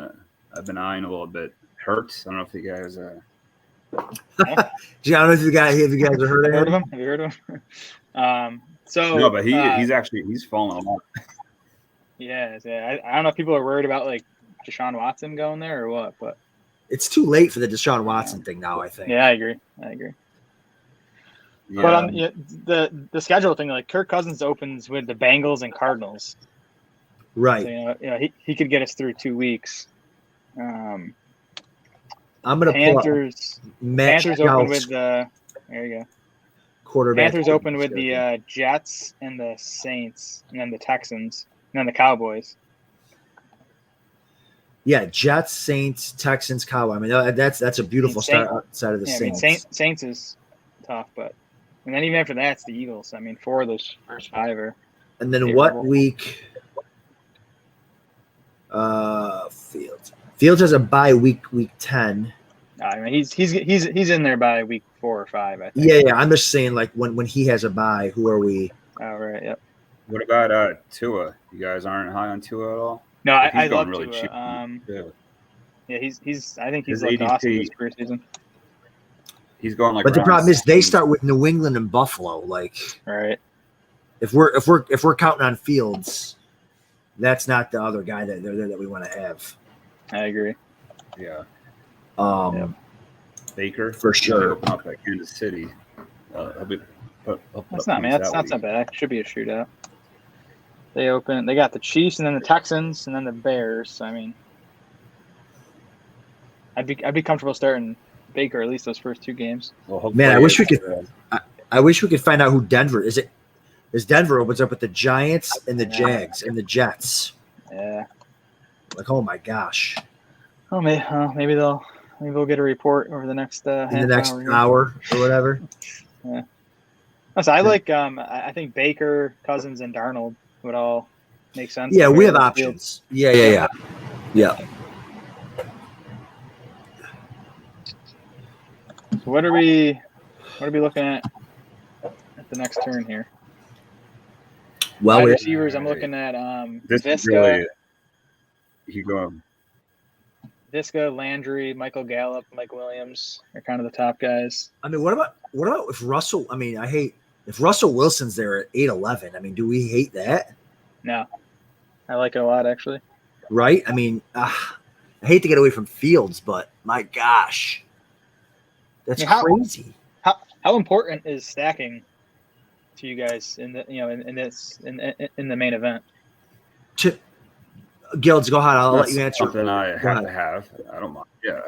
I've been eyeing a little bit. Hurts. I don't know if you guys. I don't know if you guys have heard of him. Have you heard of him? No, but he's fallen a lot. Yeah. I don't know if people are worried about Deshaun Watson going there or what, but it's too late for the Deshaun Watson thing now, I think. Yeah, I agree. Yeah. But on the schedule thing, Kirk Cousins opens with the Bengals and Cardinals. Right. So, he could get us through 2 weeks. I'm gonna Panthers. Panthers open with the. There you go. Quarterback. Panthers open with the Jets and the Saints, and then the Texans, and then the Cowboys. Yeah, Jets, Saints, Texans, Cowboys. That's a beautiful start outside of the Saints. Saints is tough, and then even after that, it's the Eagles. 4 of those first 5 are. And then what week? Fields has a bye week 10. He's in there by week 4 or 5. I think. Yeah. I'm just saying, when he has a bye, who are we? Oh right, yep. What about Tua? You guys aren't high on Tua at all? No, I love really Tua. Cheap. Yeah, he's. I think he's His ADP, awesome this preseason. He's going But the problem is they start with New England and Buffalo. Right. If we're counting on Fields, that's not the other guy that we want to have. I agree. Yeah. Baker for sure. Open up at Kansas City. That's not bad. It should be a shootout. They got the Chiefs and then the Texans and then the Bears. I'd be comfortable starting Baker at least those first 2 games. Well, man, I wish we could. I wish we could find out who Denver is. Denver opens up with the Giants and the Jags and the Jets. Yeah. Oh my gosh. Oh, maybe we'll get a report over the next hour or whatever. Yeah. So I think Baker, Cousins, and Darnold would all make sense. Yeah, we have options. Yeah. So what are we looking at the next turn here? Well, wide receivers, I'm looking at this Visca. is really you go. Visca, Landry, Michael Gallup, Mike Williams are kind of the top guys. What about if Russell? If Russell Wilson's there at 8-11. Do we hate that? No, I like it a lot actually. right? I mean, I hate to get away from Fields, but my gosh, that's crazy. How important is stacking to you guys in the in the main event? Gilds, go ahead. I'll let That's you answer. something I have to have. I don't mind. Yeah.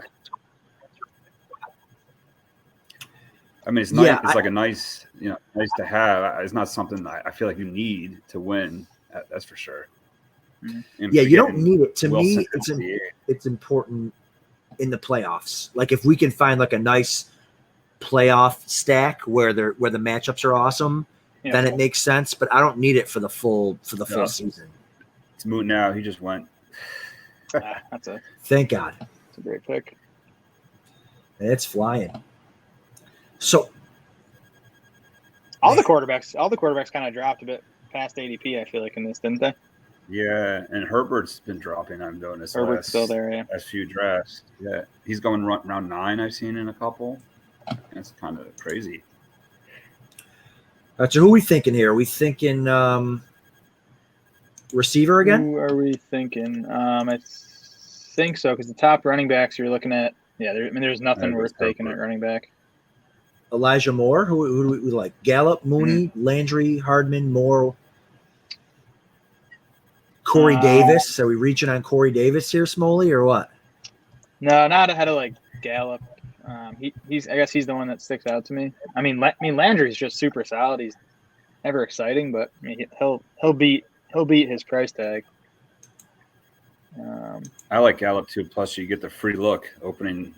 I mean, it's nice. Yeah, it's like a nice, nice to have. It's not something I feel like you need to win. That's for sure. Mm-hmm. Yeah, you don't need it. To Wilson me, it's important in the playoffs. Like if we can find like a nice playoff stack where the matchups are awesome, then it makes sense. But I don't need it for the full season. It's moot now. He just went. Thank God. It's a great pick. It's flying. So all the quarterbacks kind of dropped a bit past ADP. I feel like in this, didn't they? Yeah, and Herbert's been dropping. I've noticed. Herbert's still there. Yeah, last few drafts. Yeah, he's going round 9. I've seen in a couple. That's kind of crazy. So who are we thinking here? Are we thinking receiver again? Who are we thinking? I think so because the top running backs you're looking at. Yeah, there's nothing worth taking at running back. Elijah Moore. Who do we like? Gallup, Mooney, Landry, Hardman, Moore, Corey Davis. Are we reaching on Corey Davis here, Smoley, or what? No, not ahead of like Gallup. He's I guess he's the one that sticks out to me. I mean Landry's just super solid. He's never exciting, but I mean, he'll beat his price tag. I like Gallup too. Plus, you get the free look opening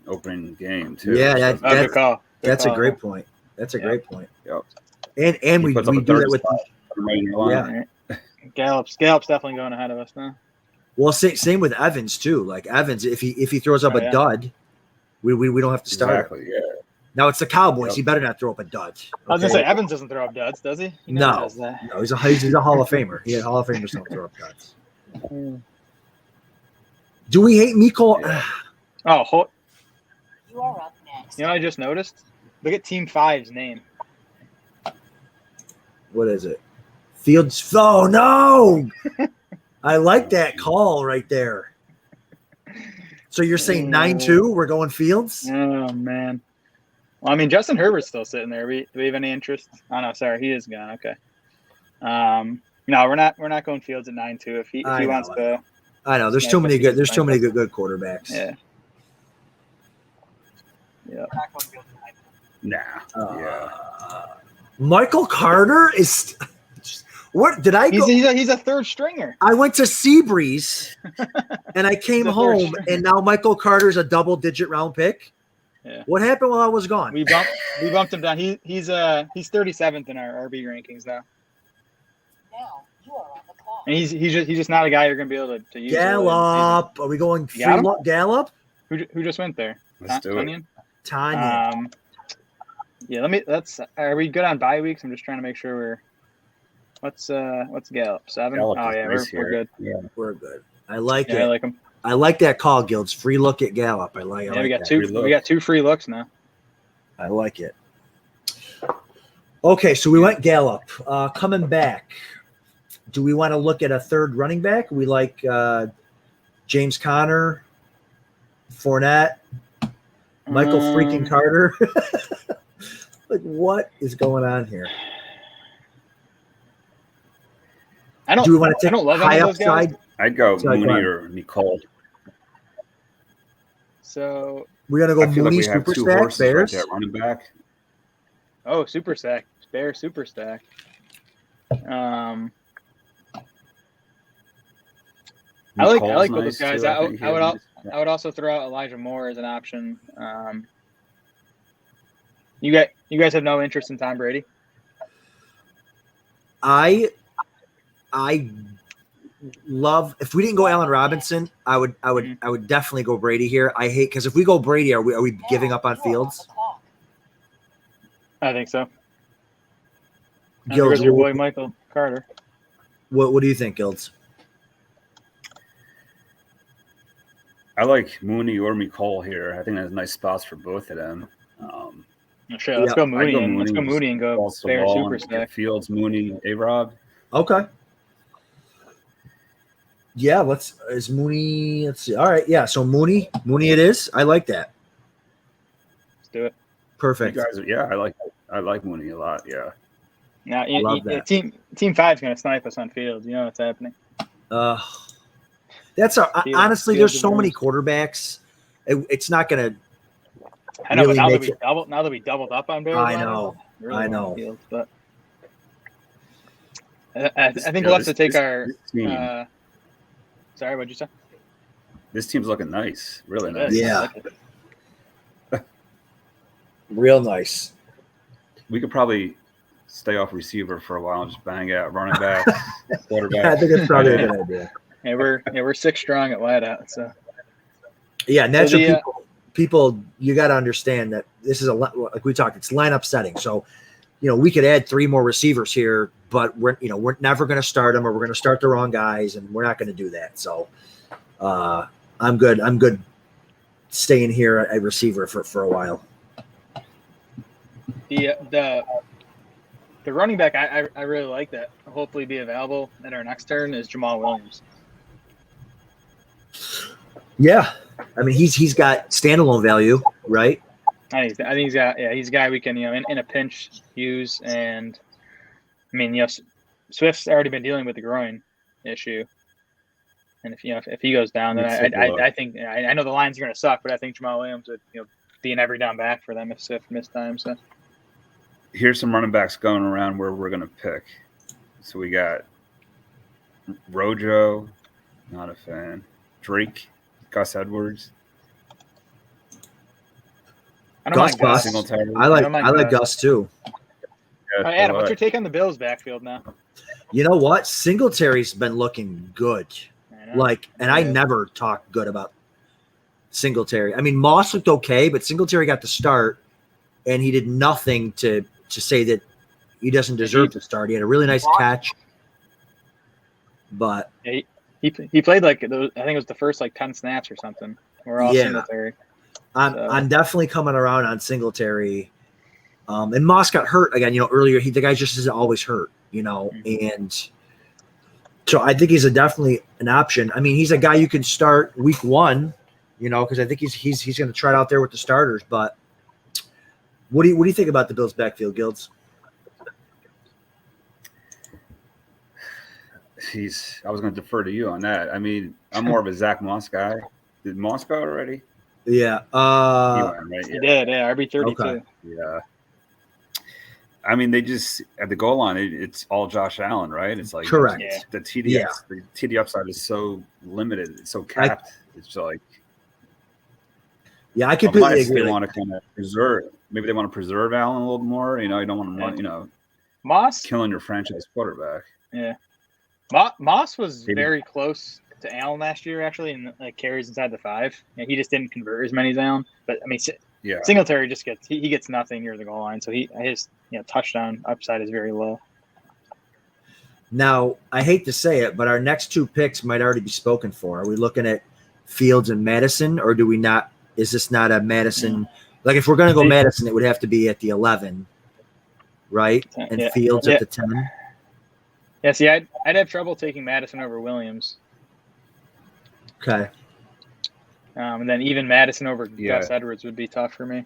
game too. Yeah, good call. That's a great point. That's a great point. Yep. And we do that with Gallup's definitely going ahead of us now. Well, same with Evans too. Like Evans, if he throws up a dud, we don't have to start. Exactly. Yeah. Now it's the Cowboys. He better not throw up a dud. Okay? I was gonna say Evans doesn't throw up duds, does he? No, he's a Hall of Famer. He had Hall of Famers don't throw up duds. Do we hate Mecole? Yeah. You are up next. You know what I just noticed? Look at Team 5's name. What is it? Fields. Oh, no. I like that call right there. So you're saying 9-2? We're going Fields? Oh, man. Well, I mean, Justin Herbert's still sitting there. Do we have any interest? Oh, no, sorry. He is gone. Okay. No, we're not going Fields at 9-2. If he wants to. I know. There's too many good quarterbacks. Yeah. Yeah. Nah. Yeah. Michael Carter is what did I go? He's a third stringer. I went to Seabreeze and I came home and now Michael Carter's a double-digit round pick. Yeah. What happened while I was gone? We bumped him down. He's 37th in our RB rankings now. Now you are on the clock. And he's just not a guy you're gonna be able to use. Gallup. Are we going Gallup? Who just went there? Let's do it. Tanya. Yeah, are we good on bye weeks? I'm just trying to make sure we're what's Gallup? 7? Gallup we're good. Yeah, we're good. I like it. I like him. I like that call, Guilds. Free look at Gallup. I like we got that. we got 2 free looks now. I like it. Okay, so we went Gallup. Coming back. Do we want to look at a third running back? We like James Conner, Fournette, Michael freaking Carter. Like, what is going on here? Do we want to take high upside? I'd go Mooney or Nicole. So we're gonna go Mooney super stack Bears. Right running back. Oh, super stack Bear super stack. I like both those guys. I would also throw out Elijah Moore as an option. You guys have no interest in Tom Brady? I love if we didn't go Allen Robinson, I would definitely go Brady here. I hate because if we go Brady, are we giving up on Fields? I think so. Gilds, your boy Michael Carter. What do you think, Gilds? I like Mooney or Nicole here. I think there's nice spots for both of them. Sure, let's go Mooney and go Bear super stack. Fields, Mooney, A-Rob. Okay. Yeah, is Mooney. Let's see. All right, yeah. So Mooney it is. I like that. Let's do it. Perfect. You guys, yeah, I like Mooney a lot. Yeah. Now, Love that. Team 5 is going to snipe us on Fields. You know what's happening. That's honestly. Fields There's so many Rams. quarterbacks. It's not going to. I know, really but make it. now that we doubled up on Bears, I know. really I want know. Fields, but I think we'll have to take our. team, Sorry, what'd you say? this team's looking nice, really It nice. is. Yeah. I like it. Real nice. We could probably stay off receiver for a while and just bang out running back, quarterback. I think it's probably a good idea. Yeah, we're 6 strong at wideout, so Yeah, naturally, the, people, you got to understand that this is like we talked. It's lineup setting, so we could add 3 more receivers here, but we're never going to start them, or we're going to start the wrong guys, and we're not going to do that. So, I'm good. I'm good staying here at receiver for a while. the running back I really like that. Hopefully, be available at our next turn is Jamal Williams. Yeah, I mean he's got standalone value, right? I think he's got he's a guy we can in a pinch use, and I mean Swift's already been dealing with the groin issue, and if he goes down, then I think I know the Lions are going to suck, but I think Jamal Williams would be an every down back for them if Swift missed time. So Here's some running backs going around where we're going to pick. So we got Rojo, not a fan. Drake, Gus Edwards. I don't mind Gus. Singletary. I like Gus too. Yeah, Adam, what's your take on the Bills' backfield now? You know what? Singletary's been looking good. I never talk good about Singletary. I mean, Moss looked okay, but Singletary got the start, and he did nothing to say that he doesn't deserve to start. He had a really nice catch, but he played I think it was the first 10 snaps or something. We're all Singletary. I'm definitely coming around on Singletary. And Moss got hurt again, earlier. The guy just isn't always hurt, and so I think he's definitely an option. I mean, he's a guy you can start week 1, because I think he's going to try it out there with the starters. But what do you think about the Bills' backfield, Guilds? I was going to defer to you on that. I mean, I'm more of a Zach Moss guy. Did Moss go already? Yeah. He went, right? He did, yeah. RB32. Okay. Yeah. I mean, they just at the goal line, it's all Josh Allen, right? It's like correct. The TD upside is so limited, it's so capped. It's like I completely agree. They want to kind of preserve. Maybe they want to preserve Allen a little more. You don't want to run. Moss killing your franchise quarterback. Yeah. Moss was very close to Allen last year, actually, in carries inside the 5. He just didn't convert as many as Allen. But I mean, Singletary just gets he gets nothing near the goal line, so his touchdown upside is very low. Now, I hate to say it, but our next 2 picks might already be spoken for. Are we looking at Fields and Madison, or do we not? Is this not a Madison? If we're going to go Madison, it would have to be at the 11, right? And Fields at the 10. Yeah, see, I'd have trouble taking Madison over Williams. Okay. And then even Madison over Gus Edwards would be tough for me.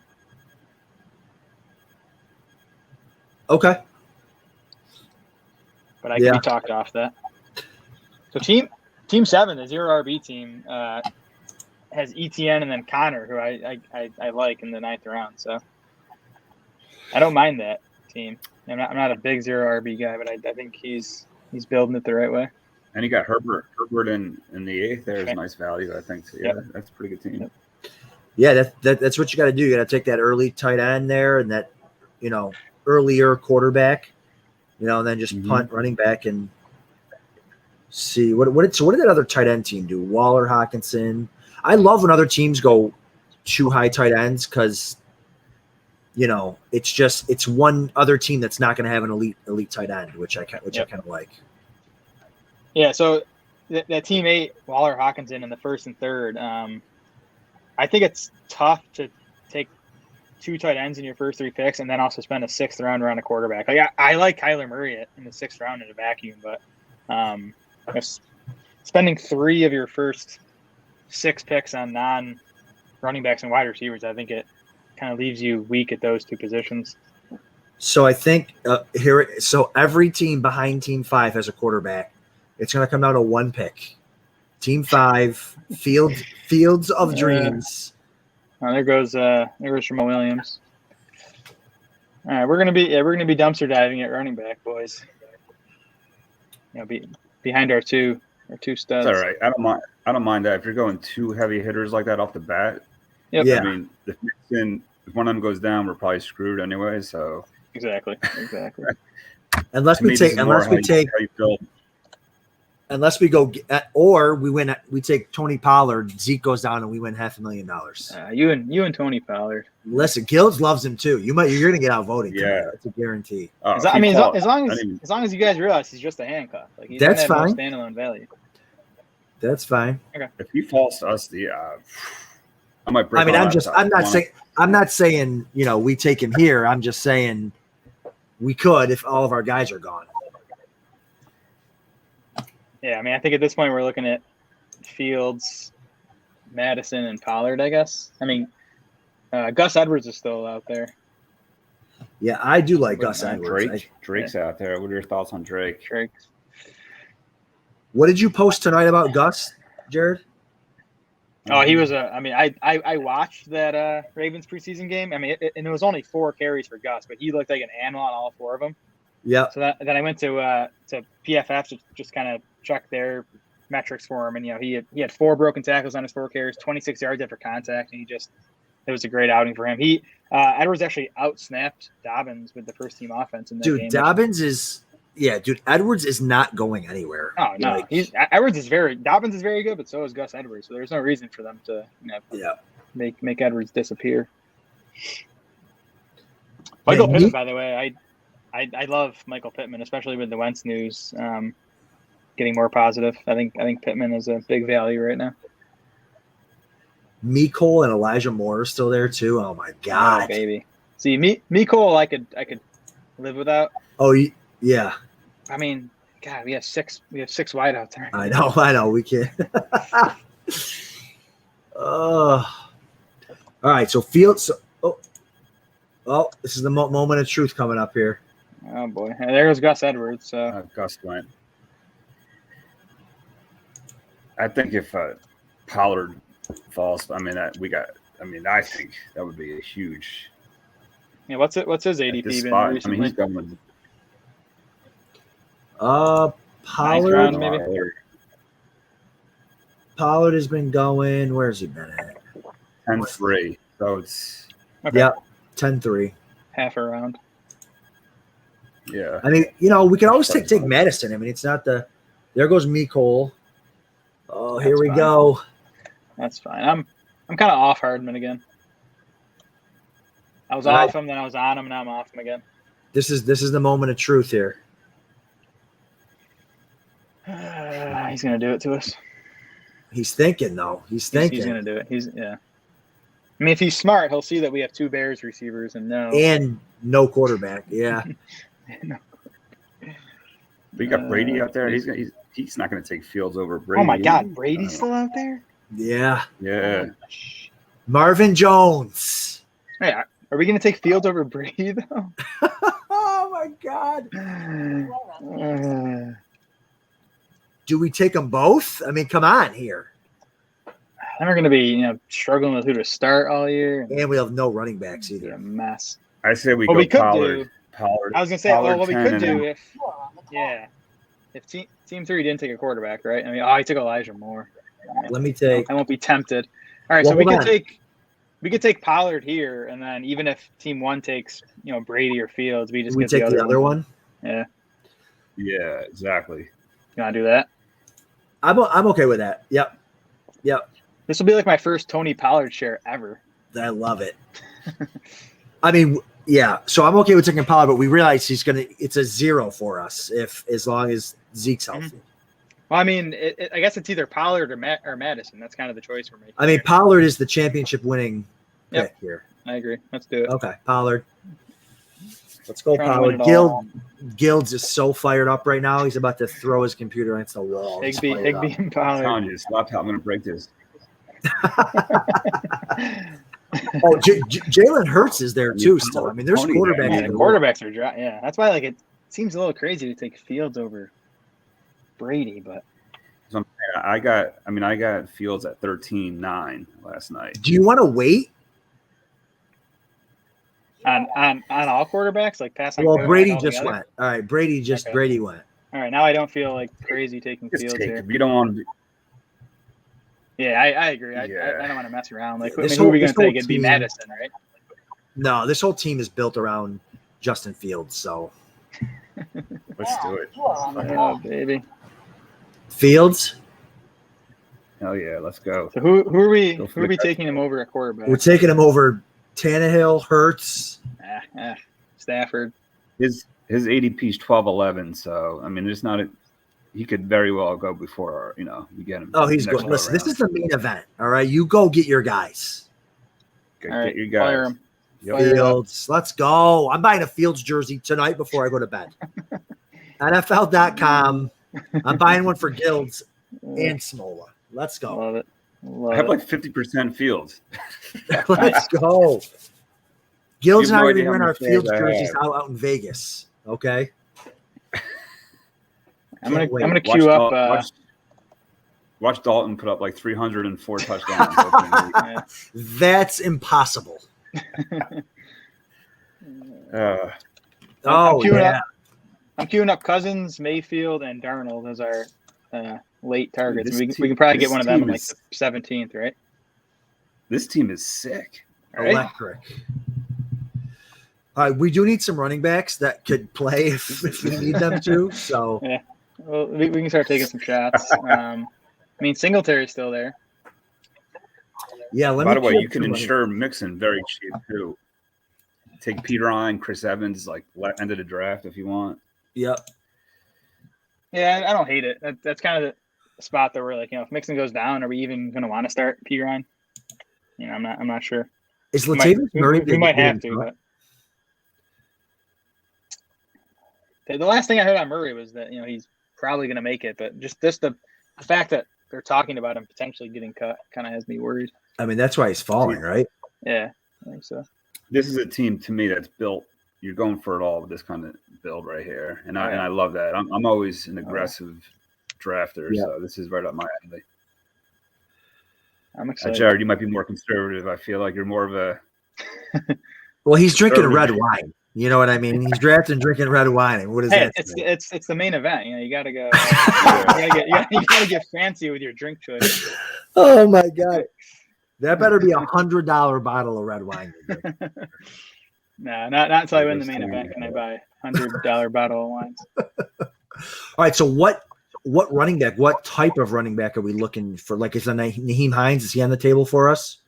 Okay. But I can be talked off that. So team 7, the 0 RB team, has ETN and then Connor, who I like in the 9th round. So I don't mind that team. I'm not a big 0 RB guy, but I think he's building it the right way. And he got Herbert in the 8th. There's nice value, I think. So, that's a pretty good team. Yeah, that's what you got to do. You got to take that early tight end there and that, earlier quarterback, and then just punt running back and see what did that other tight end team do? Waller, Hawkinson. I love when other teams go 2 high tight ends because, it's one other team that's not going to have an elite tight end, which I kind of like. Yeah, so that team 8, Waller, Hawkinson in the 1st and 3rd. I think it's tough to take 2 tight ends in your first 3 picks and then also spend a 6th round around a quarterback. I like Kyler Murray in the 6th round in a vacuum, but spending 3 of your first 6 picks on non-running backs and wide receivers, I think it kind of leaves you weak at those 2 positions. So I think so every team behind Team 5 has a quarterback. It's going to come down to 1 pick. Team 5, Fields of Dreams. There goes Jamal Williams. All right, we're gonna be dumpster diving at running back, boys. Behind our two studs. It's all right. I don't mind that if you're going 2 heavy hitters like that off the bat. Yep. Yeah. I mean, if one of them goes down, we're probably screwed anyway. So Exactly. Unless to me, we this is more how you build. Unless we go or we win, we take Tony Pollard. Zeke goes down and we win $500,000. You and Tony Pollard. Listen, Gills loves him too. You're going to get outvoted. Yeah, it's a guarantee. As long as you guys realize he's just a handcuff, like he's that's fine. No standalone value. That's fine. Okay. If he falls to us, I might break. I mean, I'm not saying we take him here. I'm just saying we could if all of our guys are gone. Yeah, I mean, I think at this point we're looking at Fields, Madison, and Pollard, I guess. I mean, Gus Edwards is still out there. Yeah, I do like Gus Edwards. Drake's out there. What are your thoughts on Drake? What did you post tonight about Gus, Jared? Oh, he was I watched that Ravens preseason game. I mean, and it was only 4 carries for Gus, but he looked like an animal on all 4 of them. Yeah. So then I went to PFF to just kind of check their metrics for him, and he had 4 broken tackles on his 4 carries, 26 yards after contact, and it was a great outing for him. Edwards actually outsnapped Dobbins with the first team offense in that game. Edwards is not going anywhere. Oh no, Dobbins is very good, but so is Gus Edwards. So there's no reason for them to make Edwards disappear. Michael Pittman, by the way, I love Michael Pittman, especially with the Wentz news getting more positive. I think Pittman is a big value right now. Mecole and Elijah Moore are still there too. Oh my god, baby. See, Mecole, I could live without. Oh yeah. I mean, God, we have 6 wideouts there. I know. We can't. All right. So Fields. Oh, this is the moment of truth coming up here. Oh boy, and there goes Gus Edwards. So Gus went. I think if Pollard falls, I think that would be a huge. Yeah, what's his ADP been spot, recently? I mean, he's going. Pollard maybe. Pollard has been going. Where's he been at? 10-3. So it's 10-3. Half a round. Yeah. I mean, we can always take Madison. I mean, it's not the. There goes Mecole. Oh, here we go. That's fine. I'm kind of off Hardman again. I was off him, then I was on him, and now I'm off him again. This is the moment of truth here. He's gonna do it to us. He's thinking though. He's thinking. He's gonna do it. I mean, if he's smart, he'll see that we have 2 Bears receivers and no quarterback. Yeah. We got Brady out there. He's not going to take Fields over Brady. Oh my God, Brady's still out there? Yeah. Yeah. Marvin Jones. Hey, are we going to take Fields over Brady though? Oh my God. Do we take them both? I mean, come on here. Then we're going to be, struggling with who to start all year, and we have no running backs either. A mess. I say we go Pollard. I was going to say, what we could do if Team 3 didn't take a quarterback, right? I mean, he took Elijah Moore. Let me take. I won't be tempted. All right, so we could take Pollard here, and then even if Team 1 takes, Brady or Fields, we just take the other one. Yeah. Yeah, exactly. You want to do that? I'm okay with that. Yep. This will be like my first Tony Pollard share ever. I love it. I mean, yeah. So I'm okay with taking Pollard, but we realize it's a 0 for us as long as Zeke's healthy. Mm-hmm. Well, I mean, I guess it's either Pollard or Madison. That's kind of the choice we're making. I mean, Pollard is the championship winning pick here. I agree. Let's do it. Okay, Pollard. Let's go, Trying to win Pollard. it all. Guilds is so fired up right now. He's about to throw his computer against the wall. He's Higby, fired up. Higby, and I'm Pollard. telling you, this laptop, I'm going to break this. Oh, Jalen Hurts is there too. Still, I mean, there's Tony, quarterbacks. Yeah, in the the quarterbacks are dry. Yeah, that's why like it seems a little crazy to take Fields over Brady, but So I got Fields at 13-9 last night. Do you want to wait? on all quarterbacks, like passing. Well, Brady just went. All right, Brady went. All right, now I don't feel like crazy taking Just Fields take here. him. You don't want to. Yeah, I agree. I Yeah. don't want to mess around. Like, This who are we whole- going this to take? whole It'd be team- Madison, right? No, this whole team is built around Justin Fields. So Let's do Now it. you are on the Yeah, clock. baby. Fields, Hell yeah, let's go. So who are we? Go for Who are the we cut. taking him over at quarterback? we're taking him over Tannehill, Hurts. Stafford. His ADP is 12-11, so I mean, there's not a. He could very well go before we get him. Oh, he's next good. Listen, this go-around. is the main event. All right, you go get your guys. Get, All right, get your fire guys. him. Yep. Fire- Fields, let's go. I'm buying a Fields jersey tonight before I go to bed. NFL.com. I'm buying one for Guilds and Smola. Let's go. Love it. Love I have it. like 50% Fields. Let's go. Guilds You have not no even idea how win our many Fields fans I jerseys have. out in Vegas. Okay. I'm gonna wait. I'm gonna queue up. Watch Dalton put up like 304 touchdowns. Yeah. That's impossible. uh, Oh, queuing yeah. up. I'm queuing up Cousins, Mayfield, and Darnold as our late targets. This We can probably get this one of them team in like is- the 17th, right? this team is sick. All right. Electric. All right, we do need some running backs that could play if we need them to. So Well, we can start taking some shots. I mean, Singletary's still there. yeah, let By me the way, pull you can some running- insure Mixon very cheap too. Take Peter Ryan, Chris Evans, like end of the draft if you want. Yep. Yeah, I don't hate it. That's kind of the spot that we're like, if Mixon goes down, are we even going to want to start P. Ryan? I'm not sure. Is We Latavius might, Murray? we might have to, getting but the last thing I heard on Murray was that he's probably going to make it, but just the fact that they're talking about him potentially getting cut kind of has me worried. I mean, that's why he's falling, right? Yeah, I think so. This is a team to me that's built. You're going for it all with this kind of build right here, and I love that. I'm always an aggressive drafter, Yeah. so this is right up my alley. I'm excited. Jared, you might be more conservative. I feel like you're more of a. Well, he's drinking red Conservative. wine. You know what I mean? He's drafting drinking red wine. And what is Hey, that? say? it's the main event. You gotta go. You gotta get fancy with your drink choice. Oh my god, that better be $100 bottle of red wine. No, not until I win the main event can I buy $100 bottle of wines. All right, so what running back? What type of running back are we looking for? Like, is Naheem Hines? Is he on the table for us?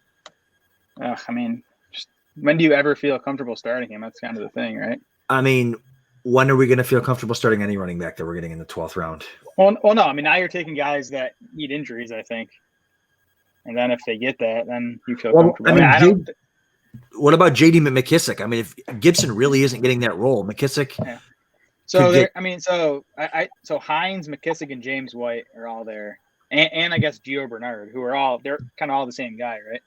I mean, just, when do you ever feel comfortable starting him? That's kind of the thing, right? I mean, when are we going to feel comfortable starting any running back that we're getting in the 12th round? Well, no. I mean, now you're taking guys that need injuries, I think. And then if they get that, then you feel Well, comfortable. I mean, I don't. What about J.D. McKissick? I mean, if Gibson really isn't getting that role, McKissick. So could there. get- I mean, so so Hines, McKissick, and James White are all there, and I guess Gio Bernard, who are they're kind of all the same guy, right?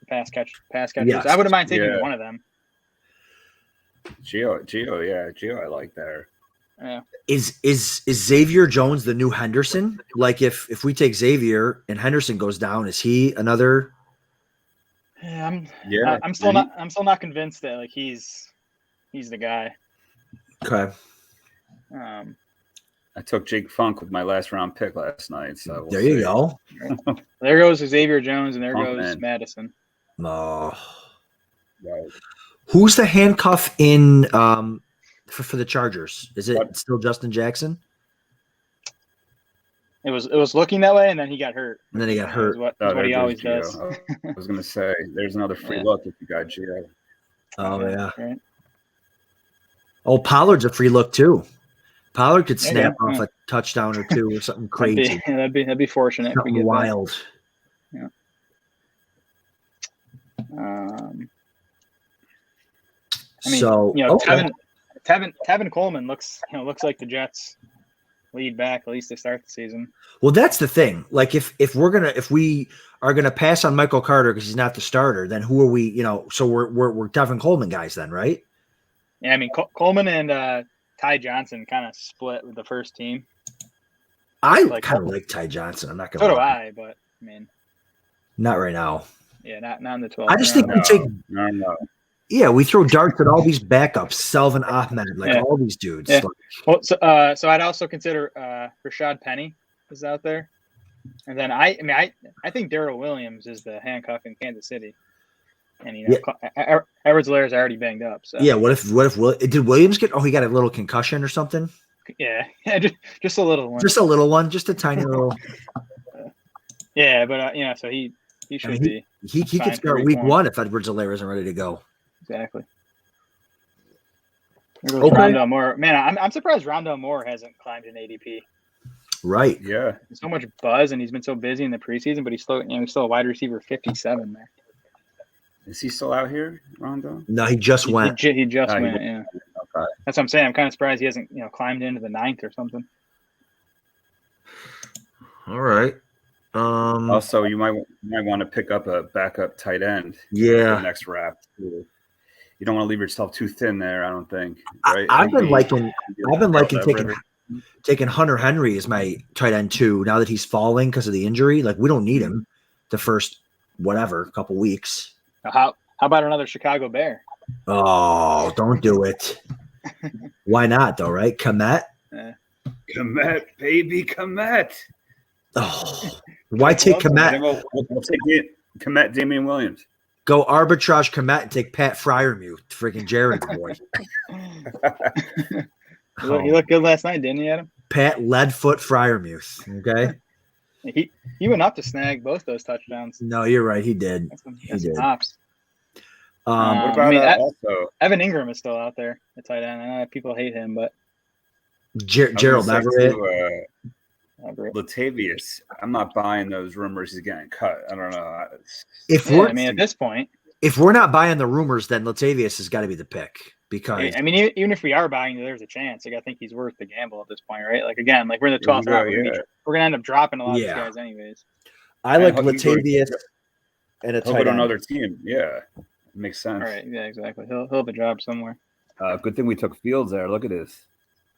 Pass catchers. Yes. I wouldn't mind taking Yeah. one of them. Gio, I like that. Yeah. Is Xavier Jones the new Henderson? Like, if we take Xavier and Henderson goes down, is he another? Yeah, Yeah, I'm still not convinced that like he's the guy. Okay, I took Jake Funk with my last round pick last night. So we'll there you see. go. There goes Xavier Jones, and there Oh, goes man. Madison. Oh. Right. Who's the handcuff in for the Chargers? Is it still Justin Jackson? It was looking that way, and then he got hurt. And then he got Is hurt. what Oh, he there always goes does. Gio. I was gonna say there's another free Yeah. look if you got Gio. Oh yeah. Right. Oh, Pollard's a free look too. Pollard could Yeah, snap yeah. off a touchdown or two or something crazy. That'd be fortunate if we Something get wild. that. I mean, So okay. Tevin Coleman looks like the Jets lead back at least to start the season. Well, that's the thing. Like if we are gonna pass on Michael Carter because he's not the starter, then who are we? So we're Tevin Coleman guys then, right? Yeah, I mean Coleman and Ty Johnson kind of split with the first team. I kind of like Ty Johnson. I'm not gonna. So do I, but I mean, not right now. Yeah, not in the 12th. I just think we take. No. Yeah, we throw darts at all these backups, Selvin Ahmed, all these dudes. Yeah. Like, Well, so I'd also consider Rashad Penny is out there, and then I think Daryl Williams is the handcuff in Kansas City, and Edwards-Helaire is already banged up. So yeah, what if did Williams get? Oh, he got a little concussion or something. Yeah, just a little one. Just a little one, just a tiny little. Yeah, but so he should be. He could start week 1 if Edwards-Helaire isn't ready to go. Exactly. There goes Rondell Moore. Man, I'm surprised Rondell Moore hasn't climbed in ADP. Right. Yeah. There's so much buzz, and he's been so busy in the preseason, but he's still a wide receiver 57 there. Is he still out here, Rondo? No, he just went. He just went. went. Yeah. Okay. That's what I'm saying. I'm kind of surprised he hasn't climbed into the 9th or something. All right. Also, you might want to pick up a backup tight end. Yeah. For the next wrap. You don't want to leave yourself too thin there. I don't think. Right? I've been liking taking Hunter Henry as my tight end too. Now that he's falling because of the injury, like we don't need him the first couple weeks. How about another Chicago Bear? Oh, don't do it. Why not though? Right, Komet. Komet, baby, Komet. Oh, why take Komet? We'll take Komet, Damian Williams. Go arbitrage Komet and take Pat Fryermuth, freaking Jared boy. He looked good last night, didn't he, Adam? Pat Leadfoot Fryermuth. Okay. He went up to snag both those touchdowns. No, you're right. He did. That's tops. What about also Evan Ingram is still out there at tight end. I know people hate him, but Gerald Everett. Latavius, I'm not buying those rumors he's getting cut. I don't know. At this point, if we're not buying the rumors, then Latavius has got to be the pick because even if we are buying, there's a chance. Like I think he's worth the gamble at this point, right? Like again, like we're in the 12th round. We're gonna end up dropping a lot of these guys anyways. I like Latavius and a tight end. Another team. Yeah, makes sense. All right. Yeah, exactly. He'll have a job somewhere. Good thing we took Fields there. Look at this.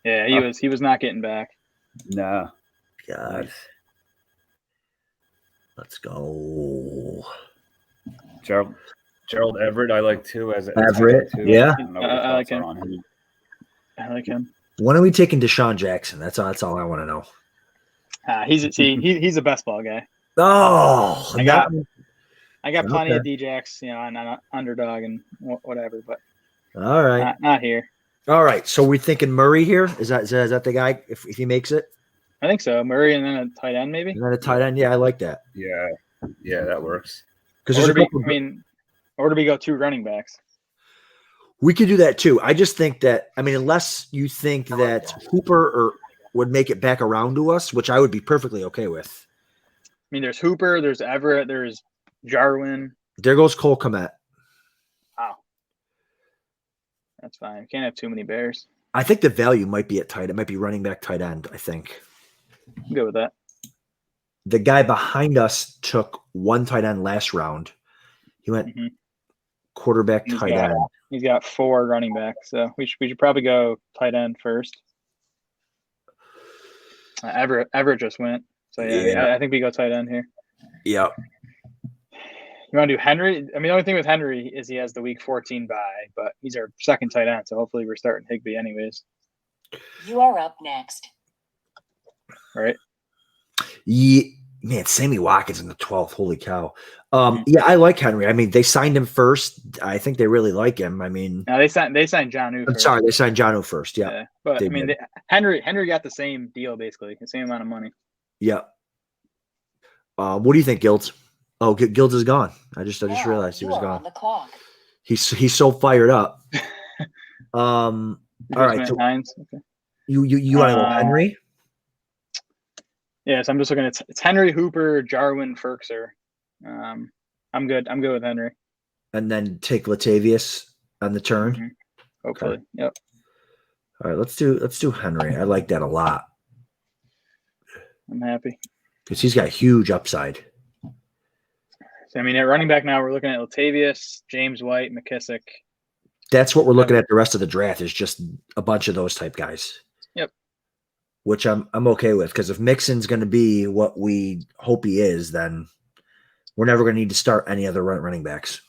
Yeah, he was not getting back. Nah. God. Let's go. Gerald Everett, I like too. As Everett, too. yeah. I like him. I like him. When are we taking Deshaun Jackson? That's all I want to know. He's a best ball guy. Oh, I got plenty of DJs, on an underdog and whatever, but all right, not here. All right, so we're thinking Murray here. Is that the guy? If he makes it, I think so. Murray and then a tight end, maybe. And then a tight end. Yeah, I like that. Yeah, that works. Because or do we go 2 running backs? We could do that too. I just think that unless you think that Hooper would make it back around to us, which I would be perfectly okay with. I mean, there's Hooper, there's Everett, there's Jarwin. There goes Cole Kmet. Wow, that's fine. Can't have too many Bears. I think the value might be at tight. It might be running back, tight end. I think. I'm good with that. The guy behind us took 1 tight end last round. He went quarterback, tight end. He's got 4 running backs, so we should probably go tight end first. Everett just went, so I think we go tight end here. Yeah. You want to do Henry? I mean, the only thing with Henry is he has the week 14 bye, but he's our second tight end, so hopefully we're starting Higbee anyways. You are up next. All right. Yeah, man, Sammy Watkins in the 12th. Holy cow. Yeah, I like Henry. I mean, they signed him first. I think they really like him. I mean, no, they signed Jonnu. I'm sorry, they signed Jonnu first. Yeah. But I mean, Henry got the same deal basically, the same amount of money. Yeah. What do you think, Gilds? Oh, Gilds is gone. I just realized he was gone. On the clock. He's so fired up. All right. So okay. You want to go Henry? Yes, I'm just looking at it's Henry, Hooper, Jarwin, Ferkser. I'm good with Henry. And then take Latavius on the turn. Hopefully. Okay. Yep. All right, let's do Henry. I like that a lot I'm happy. because he's got huge upside. So, I mean, at running back now, we're looking at Latavius, James White, McKissick. That's what we're looking at the rest of the draft is just a bunch of those type guys. Yep. Which I'm okay with because if Mixon's going to be what we hope he is, then we're never going to need to start any other running backs.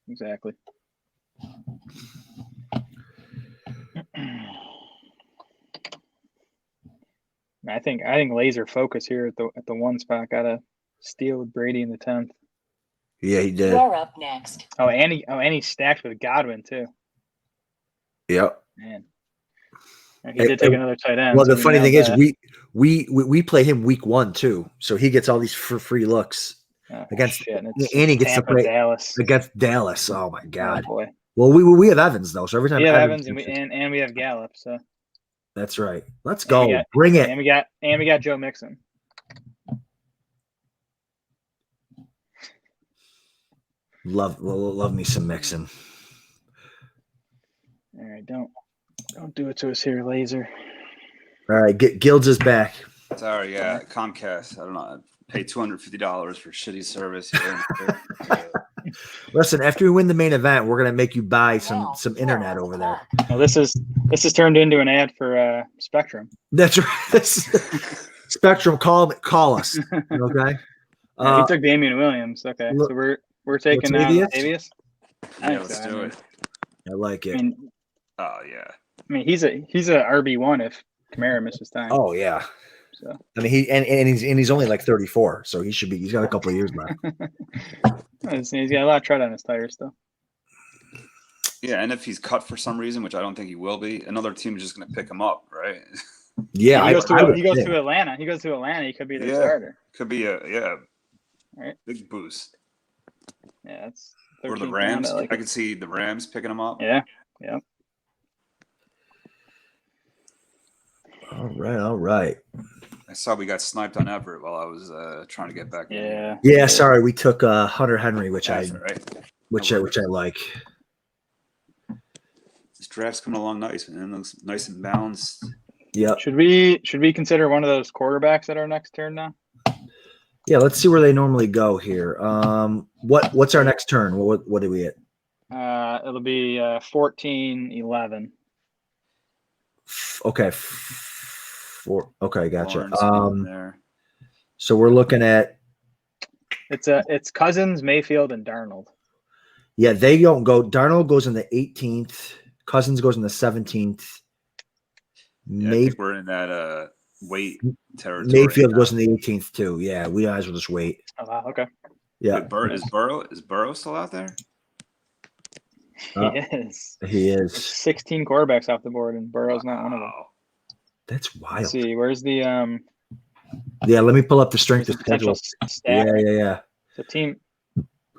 Exactly. I think laser focus here at the one spot. Got to steal with Brady in the 10th. Yeah, he did. You're up next. And he stacked with Godwin too. Yep. Man, he did take another tight end. Well, so the funny thing that. is, we play him week 1 too, so he gets all these free looks against, and he gets to play Dallas against Dallas. Oh my God! Oh, boy. Well, we have Evans though, so every time we have Evans and we have Gallup. So that's right. Let's go. Bring it. And we got Joe Mixon. Love me some Mixon. All right, don't do it to us here, Laser. All right, Gilds is back. Sorry, yeah, Comcast. I don't know. I paid $250 for shitty service here. Listen, after we win the main event, we're gonna make you buy some internet over there. Well, this is turned into an ad for Spectrum. That's right. Spectrum, call us. Okay. He took Damian Williams. Okay, so we're taking Latavius. Yeah, let's do it. I like it. Oh yeah. I mean, he's a RB1 if Kamara misses time. Oh yeah. So I mean, he's only like 34, so he's got a couple of years left. He's got a lot of tread on his tires still. Yeah, and if he's cut for some reason, which I don't think he will be, another team is just going to pick him up, right? Yeah, he goes to Atlanta. He goes to Atlanta. He could be their starter. Could be a right. Big boost. Yeah, that's or the Rams. I could see the Rams picking him up. Yeah. All right. I saw we got sniped on Everett while I was trying to get back. Yeah. Sorry, we took Hunter Henry, which I like. This draft's coming along nice, man. It looks nice and balanced. Yeah. Should we consider one of those quarterbacks at our next turn now? Yeah, let's see where they normally go here. What's our next turn? What do we hit? It'll be 14-11. Okay. Okay, gotcha. So we're looking at it's Cousins, Mayfield, and Darnold. Yeah, they don't go. Darnold goes in the 18th. Cousins goes in the 17th. Yeah, I think we're in that weight territory. Mayfield goes in the 18th too. Yeah, we guys will just wait. Oh, wow, okay. Yeah. Is Burrow still out there? He is. 16 quarterbacks off the board, and Burrow's not one of them. That's wild. Let's see, where's the Yeah, let me pull up the strength of schedule. Yeah. The team.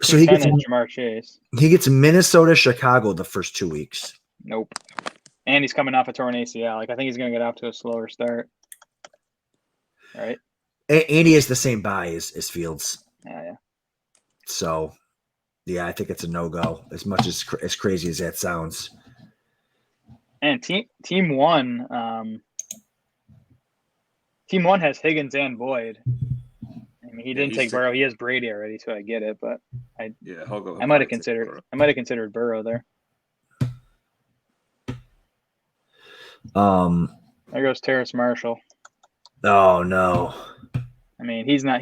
So he gets Jamar Chase. He gets Minnesota, Chicago the first 2 weeks. Nope. And he's coming off a torn ACL. I think he's going to get off to a slower start. All right. And he has the same bye as Fields. Yeah. So, yeah, I think it's a no-go. As much as crazy as that sounds. And team one has Higgins and Boyd. I mean, he didn't take Burrow. He has Brady already, so I get it. But I might have considered Burrow there. There goes Terrace Marshall. Oh no! I mean, he's not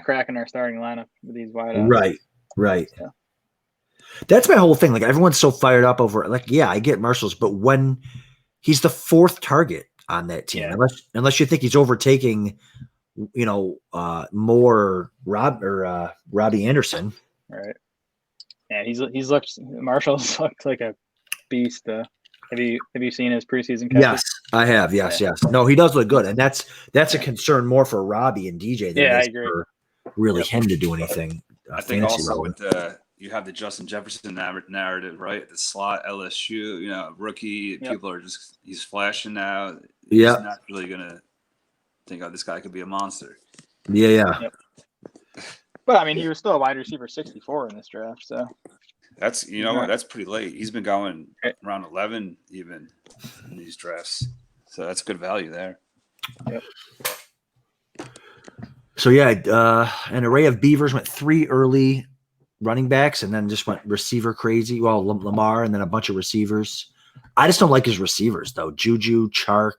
cracking our starting lineup with these wideouts. Right. Yeah. That's my whole thing. Like everyone's so fired up over it. Like, yeah, I get Marshall's, but when he's the 4th target on that team, unless you think he's overtaking, more Robbie Anderson. Right. Yeah, Marshall's looked like a beast. Have you seen his preseason catches? Yes, I have. Yes. No, he does look good, and that's a concern more for Robbie and DJ than I agree. for really him to do anything. I think also with you have the Justin Jefferson narrative, right? The slot LSU, rookie. Yep. People are he's flashing now. He's not really gonna think, this guy could be a monster. Yeah. Yep. But I mean, he was still a wide receiver 64 in this draft, so that's that's pretty late. He's been going around 11 even. in these drafts. So that's good value there. Yep. So an array of Beavers went 3 early running backs and then just went receiver crazy. Well, Lamar and then a bunch of receivers. I just don't like his receivers though. Juju, Chark,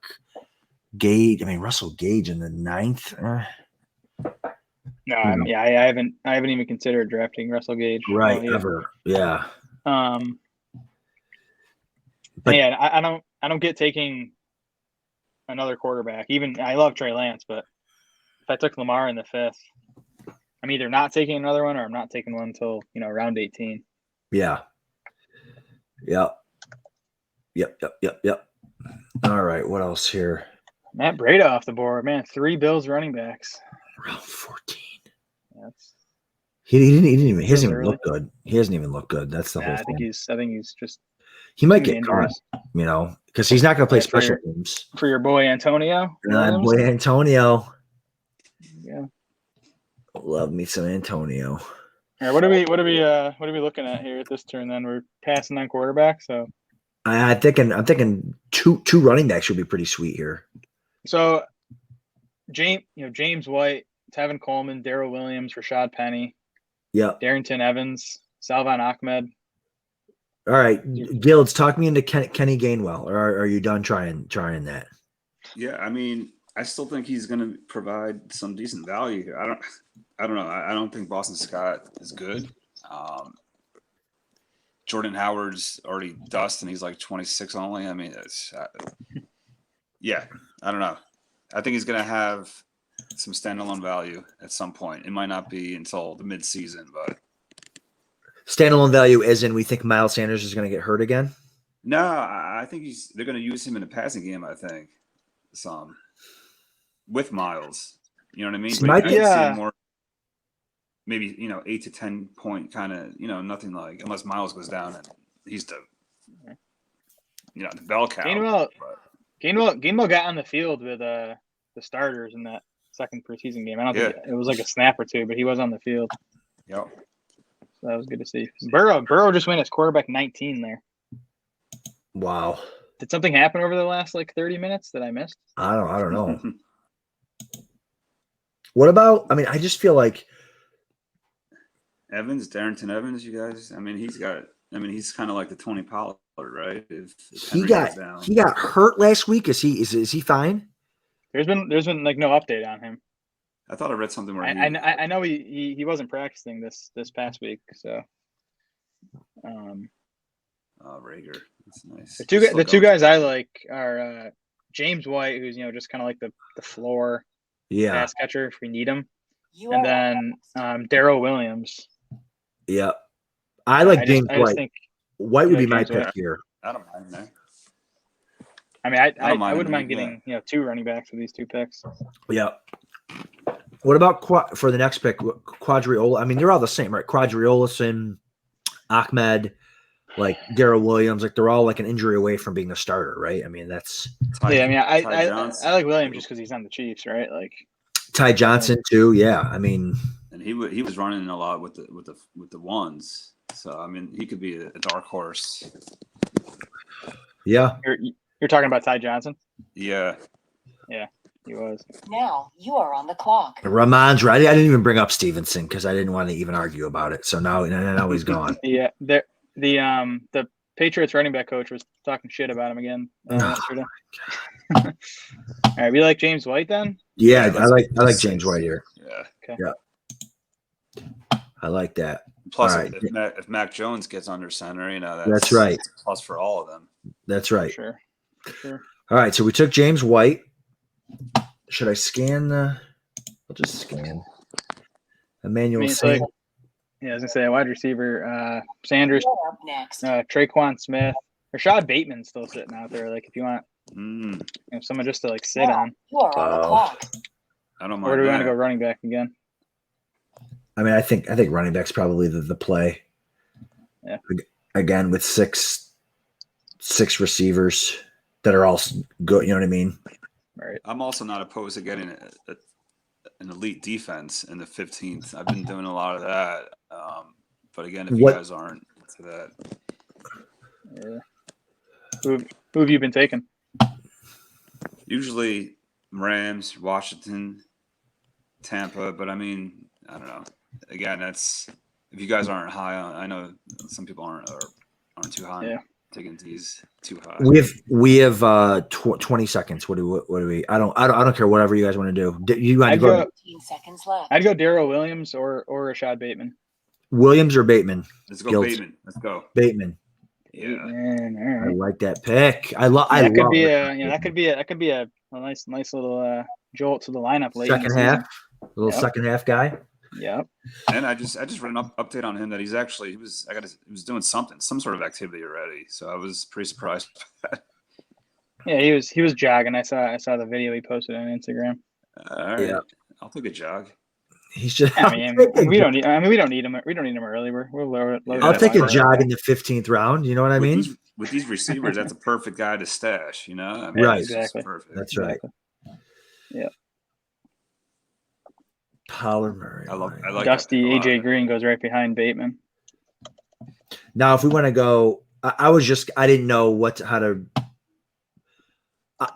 Gage. I mean Russell Gage in the 9th. No, I haven't even considered drafting Russell Gage. Right, ever. Yeah. But yeah, I don't get taking another quarterback. Even I love Trey Lance, but if I took Lamar in the 5th, I'm either not taking another one or I'm not taking one until round 18. Yeah. Yep. All right, what else here? Matt Breida off the board, man. 3 Bills running backs. Round 14. That's He hasn't even looked good. He hasn't even looked good. That's the whole thing. I think he's just he might get caught, because he's not going to play special teams. For your boy Antonio. Boy Antonio. Yeah. Love me some Antonio. All right, what are we looking at here at this turn? Then we're passing on quarterback. So I'm thinking two running backs should be pretty sweet here. So James White, Tevin Coleman, Daryl Williams, Rashad Penny, Darrington Evans, Salvon Ahmed. All right, Guilds, talk me into Kenny Gainwell, or are you done trying that? Yeah, I mean, I still think he's going to provide some decent value here. I don't know. I don't think Boston Scott is good. Jordan Howard's already dust, and he's like 26 only. I mean, I don't know. I think he's going to have some standalone value at some point. It might not be until the midseason, but standalone value as in we think Miles Sanders is going to get hurt again? No, I think they're going to use him in the passing game, I think. Some with Miles. You know what I mean? But see more, maybe 8 to 10 point kind of, nothing like, unless Miles goes down and he's the bell cow. Gainwell got on the field with the starters in that second preseason game. I don't think it was like a snap or two, but he was on the field. Yep. So that was good to see. Burrow just went as quarterback 19 there. Wow. Did something happen over the last 30 minutes that I missed? I don't know. What about? I mean, I just feel like Darrington Evans. You guys. I mean, he's kind of like the Tony Pollard, right? If he got hurt last week. Is he fine? There's been no update on him. I thought I read something where I know he wasn't practicing this past week. So, Rager, that's nice. The two guys I like are James White, who's just kind of like the floor pass catcher if we need him, and then Daryl Williams. Yeah, I like James White. White would be my pick here. I don't mind that. I mean, I wouldn't mind getting 2 running backs with these 2 picks. Yeah. What about for the next pick, Quadriola? I mean, they're all the same, right? Quadriolison, Ahmed, like Daryl Williams, they're all like an injury away from being a starter, right? I mean, that's I like Williams just because he's on the Chiefs, right? Like Ty Johnson too. Yeah, I mean, and he was running a lot with the ones, so I mean, he could be a dark horse. Yeah, you're talking about Ty Johnson. Yeah. He was. Now you are on the clock. Ramon's right. I didn't even bring up Stevenson because I didn't want to even argue about it. So now he's gone. Yeah, the Patriots running back coach was talking shit about him again yesterday. All right, we like James White then. Yeah, I like James White here. Yeah. Okay. Yeah. I like that. Plus, if Mac Jones gets under center, that's right. That's a plus for all of them. That's right. Sure. All right, so we took James White. Should I scan I'll just scan. Emmanuel Sanders. I was gonna say a wide receiver. Sanders. Up next. Traquan Smith. Rashad Bateman's still sitting out there. Like if you want someone just to sit on. You are on the clock. I don't mind. Or do we want to go running back again? I mean, I think running back's probably the play. Yeah. Again, with six receivers that are all good. You know what I mean? Right. I'm also not opposed to getting an elite defense in the 15th. I've been doing a lot of that. But again, if you guys aren't into that. Yeah. Who have you been taking? Usually Rams, Washington, Tampa, but I mean, I don't know. Again, that's if you guys aren't high on. I know some people aren't too high. Yeah. On taking these too high. We have 20 seconds. What do we? I don't care. Whatever you guys want to do. You want to go 15 seconds left. I'd go Daryl Williams or Rashad Bateman. Williams or Bateman? Let's go Guilt. Bateman. Let's go. Bateman. Yeah. Man, all I right. like that pick. I love. That could be it. that could be a nice little jolt to the lineup late in the Second season. half. A little second half guy. Yep. And I just read an update on him that he was doing some sort of activity already. So I was pretty surprised by that. Yeah, he was jogging. I saw the video he posted on Instagram. All right. Yeah. I'll take a jog. He's just. We don't need him. We don't need him early. We'll lower it. I'll take a jog in the 15th round. You know what I mean? With these receivers, that's a perfect guy to stash. You know, I mean, right? Exactly. Perfect. That's right. Yeah. Pollard Murray. I like Dusty AJ Green goes right behind Bateman. Now, if we want to go, I didn't know how to.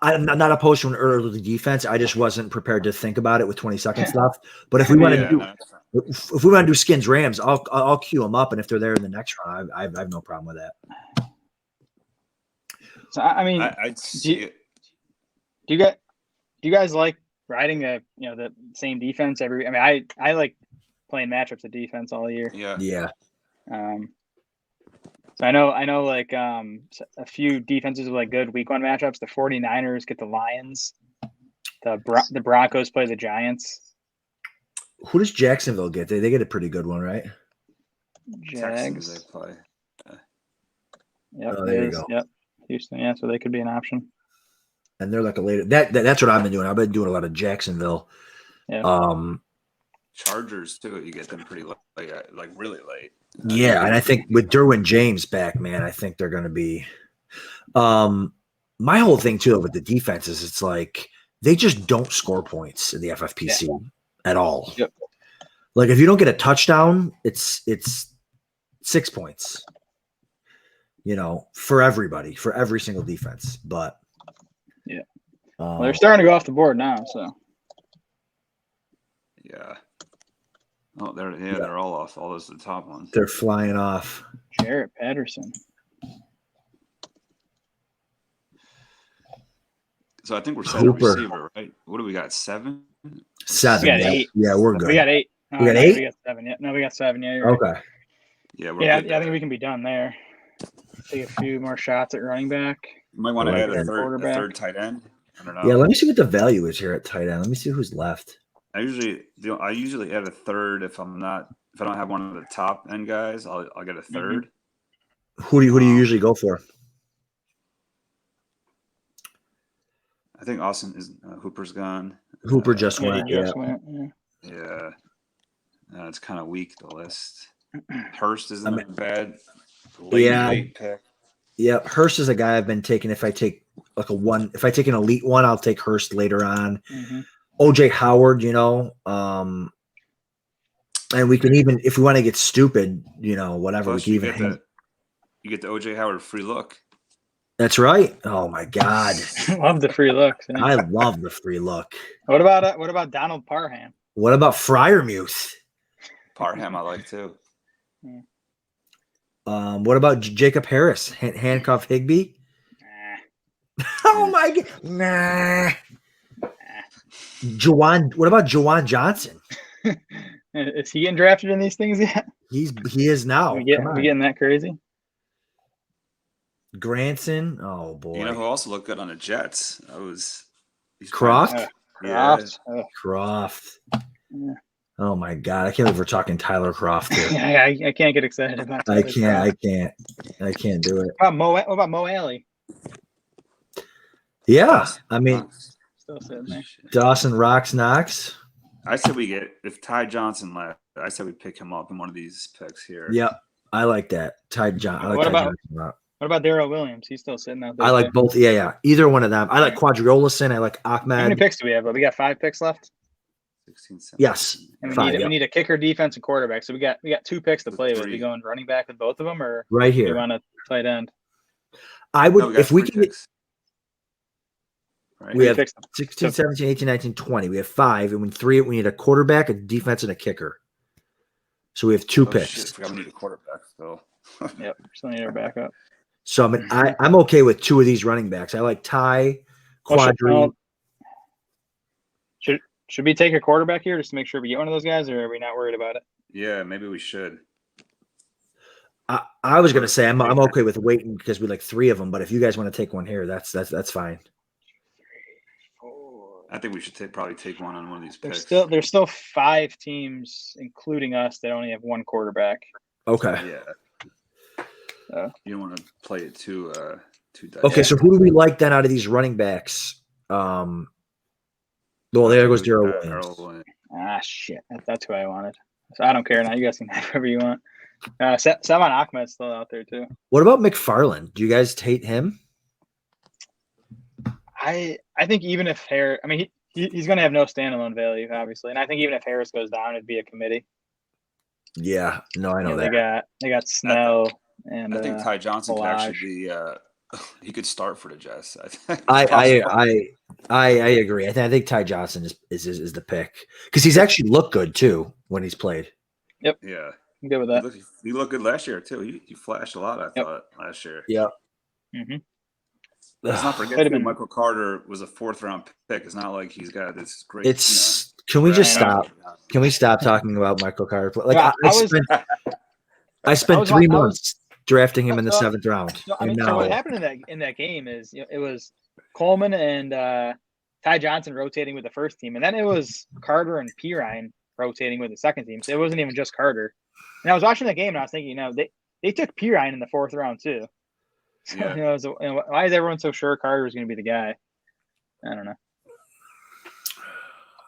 I'm not opposed to an early defense. I just wasn't prepared to think about it with 20 seconds left. But if we want to do Skins Rams, I'll queue them up, and if they're there in the next round, I have no problem with that. So I mean, do you guys like riding the same defense every? I mean, I like playing matchups of defense all year. Yeah. So I know like a few defenses with like good week one matchups. The 49ers get the Lions. The Broncos play the Giants. Who does Jacksonville get? They get a pretty good one, right? Jags. They play. Yep. Oh, there you go. Yep. Houston. Yeah, so they could be an option. And they're like a later. That's what I've been doing. I've been doing a lot of Jacksonville. Yeah. Chargers too. You get them pretty late, like really late. Yeah, and I think with Derwin James back, man, I think they're going to be. My whole thing too with the defense is it's like they just don't score points in the FFPC at all. Yep. Like if you don't get a touchdown, it's 6 points. You know, for everybody, for every single defense. But yeah, well, they're starting to go off the board now. So yeah. Oh, they're all off. All those are the top ones. They're flying off. Jarrett Patterson. So I think we're set at receiver, right? What do we got? 7? 7. We got 8. Yeah, we're good. We got 8. No, we got 8? We got 7. Yeah. No, we got 7. Yeah. You're right. Okay. Yeah. I think we can be done there. Take a few more shots at running back. You might want to add a third tight end. I don't know. Yeah, let me see what the value is here at tight end. Let me see who's left. I usually add a third if I don't have one of the top end guys. I'll get a third. Who do you usually go for? I think Austin is Hooper's gone. Hooper just went. Yeah. Yeah. It's kind of weak, the list. Hurst isn't a bad late pick. Yeah, Hurst is a guy I've been taking. If I take an elite one, I'll take Hurst later on. Mm-hmm. OJ Howard, and we can even, if we want to get stupid, whatever. Plus, we can even. You get the OJ Howard free look. That's right. Oh my God, love the free looks. Yeah. I love the free look. What about Donald Parham? What about Freiermuth? Parham, I like too. Yeah. What about Jacob Harris? Handcuff Higbee? Nah. Oh my God, nah. What about Juwan Johnson? Is he getting drafted in these things yet? He is now. We getting that crazy? Granson. Oh boy. You know who also looked good on the Jets? Croft. Croft. Croft. Yeah. Oh my God! I can't believe we're talking Tyler Croft here. I can't get excited about that. I can't do it. What about Mo Alley? Yeah, I mean, still sitting there. Dawson rocks Knox. I said if Ty Johnson left, I said we pick him up in one of these picks here. Yep, I like that. Ty Johnson. What about Daryl Williams? He's still sitting out there. I like both. Yeah. Either one of them. I like Quadriolison. I like Ahmed. How many picks do we have? We got 5 picks left. 16, 17. Yes. And we need a kicker, defense, and quarterback. So we got 2 picks to play with. We going running back with both of them, or right here? You want a tight end? I would if we can. right? We have fixed them. 16, 17, 18, 19, 20. We have 5, and we need a quarterback, a defense, and a kicker. So we have 2 picks. Shit, I forgot we need a quarterback still. Yep. Still need our backup. So I'm okay with 2 of these running backs. I like Ty, Quadri. Should we take a quarterback here just to make sure we get one of those guys, or are we not worried about it? Yeah, maybe we should. I was gonna say I'm okay with waiting because we like 3 of them, but if you guys want to take one here, that's fine. 4. I think we should probably take one on one of these picks. There's still 5 teams, including us, that only have 1 quarterback. Okay. Yeah. You don't want to play it too Okay, so who do we like then out of these running backs? Well, there goes Daryl Williams. Ah, shit. That's who I wanted. So I don't care now. You guys can have whoever you want. Salman Ahmed's still out there too. What about McFarland? Do you guys hate him? I think even if Harris, I mean, he's going to have no standalone value, obviously, and I think even if Harris goes down, it'd be a committee. Yeah, no, I know that. They got Snell and I think Ty Johnson could Balaj. actually be. He could start for the Jets. I agree. I think Ty Johnson is the pick because he's actually looked good too when he's played. Yep. Yeah. I'm good with that. He looked good last year too. He flashed a lot. I thought last year. Yep. Mm-hmm. Let's not forget that Michael Carter was a 4th round pick. It's not like he's got this great. Can we just stop? Can we stop talking about Michael Carter? Like I spent 3 months drafting him in the 7th round. So what happened in that game is it was Coleman and Ty Johnson rotating with the first team, and then it was Carter and Pirine rotating with the second team. So it wasn't even just Carter. And I was watching the game and I was thinking, they took Pirine in the 4th round too. So, why is everyone so sure Carter was going to be the guy? I don't know.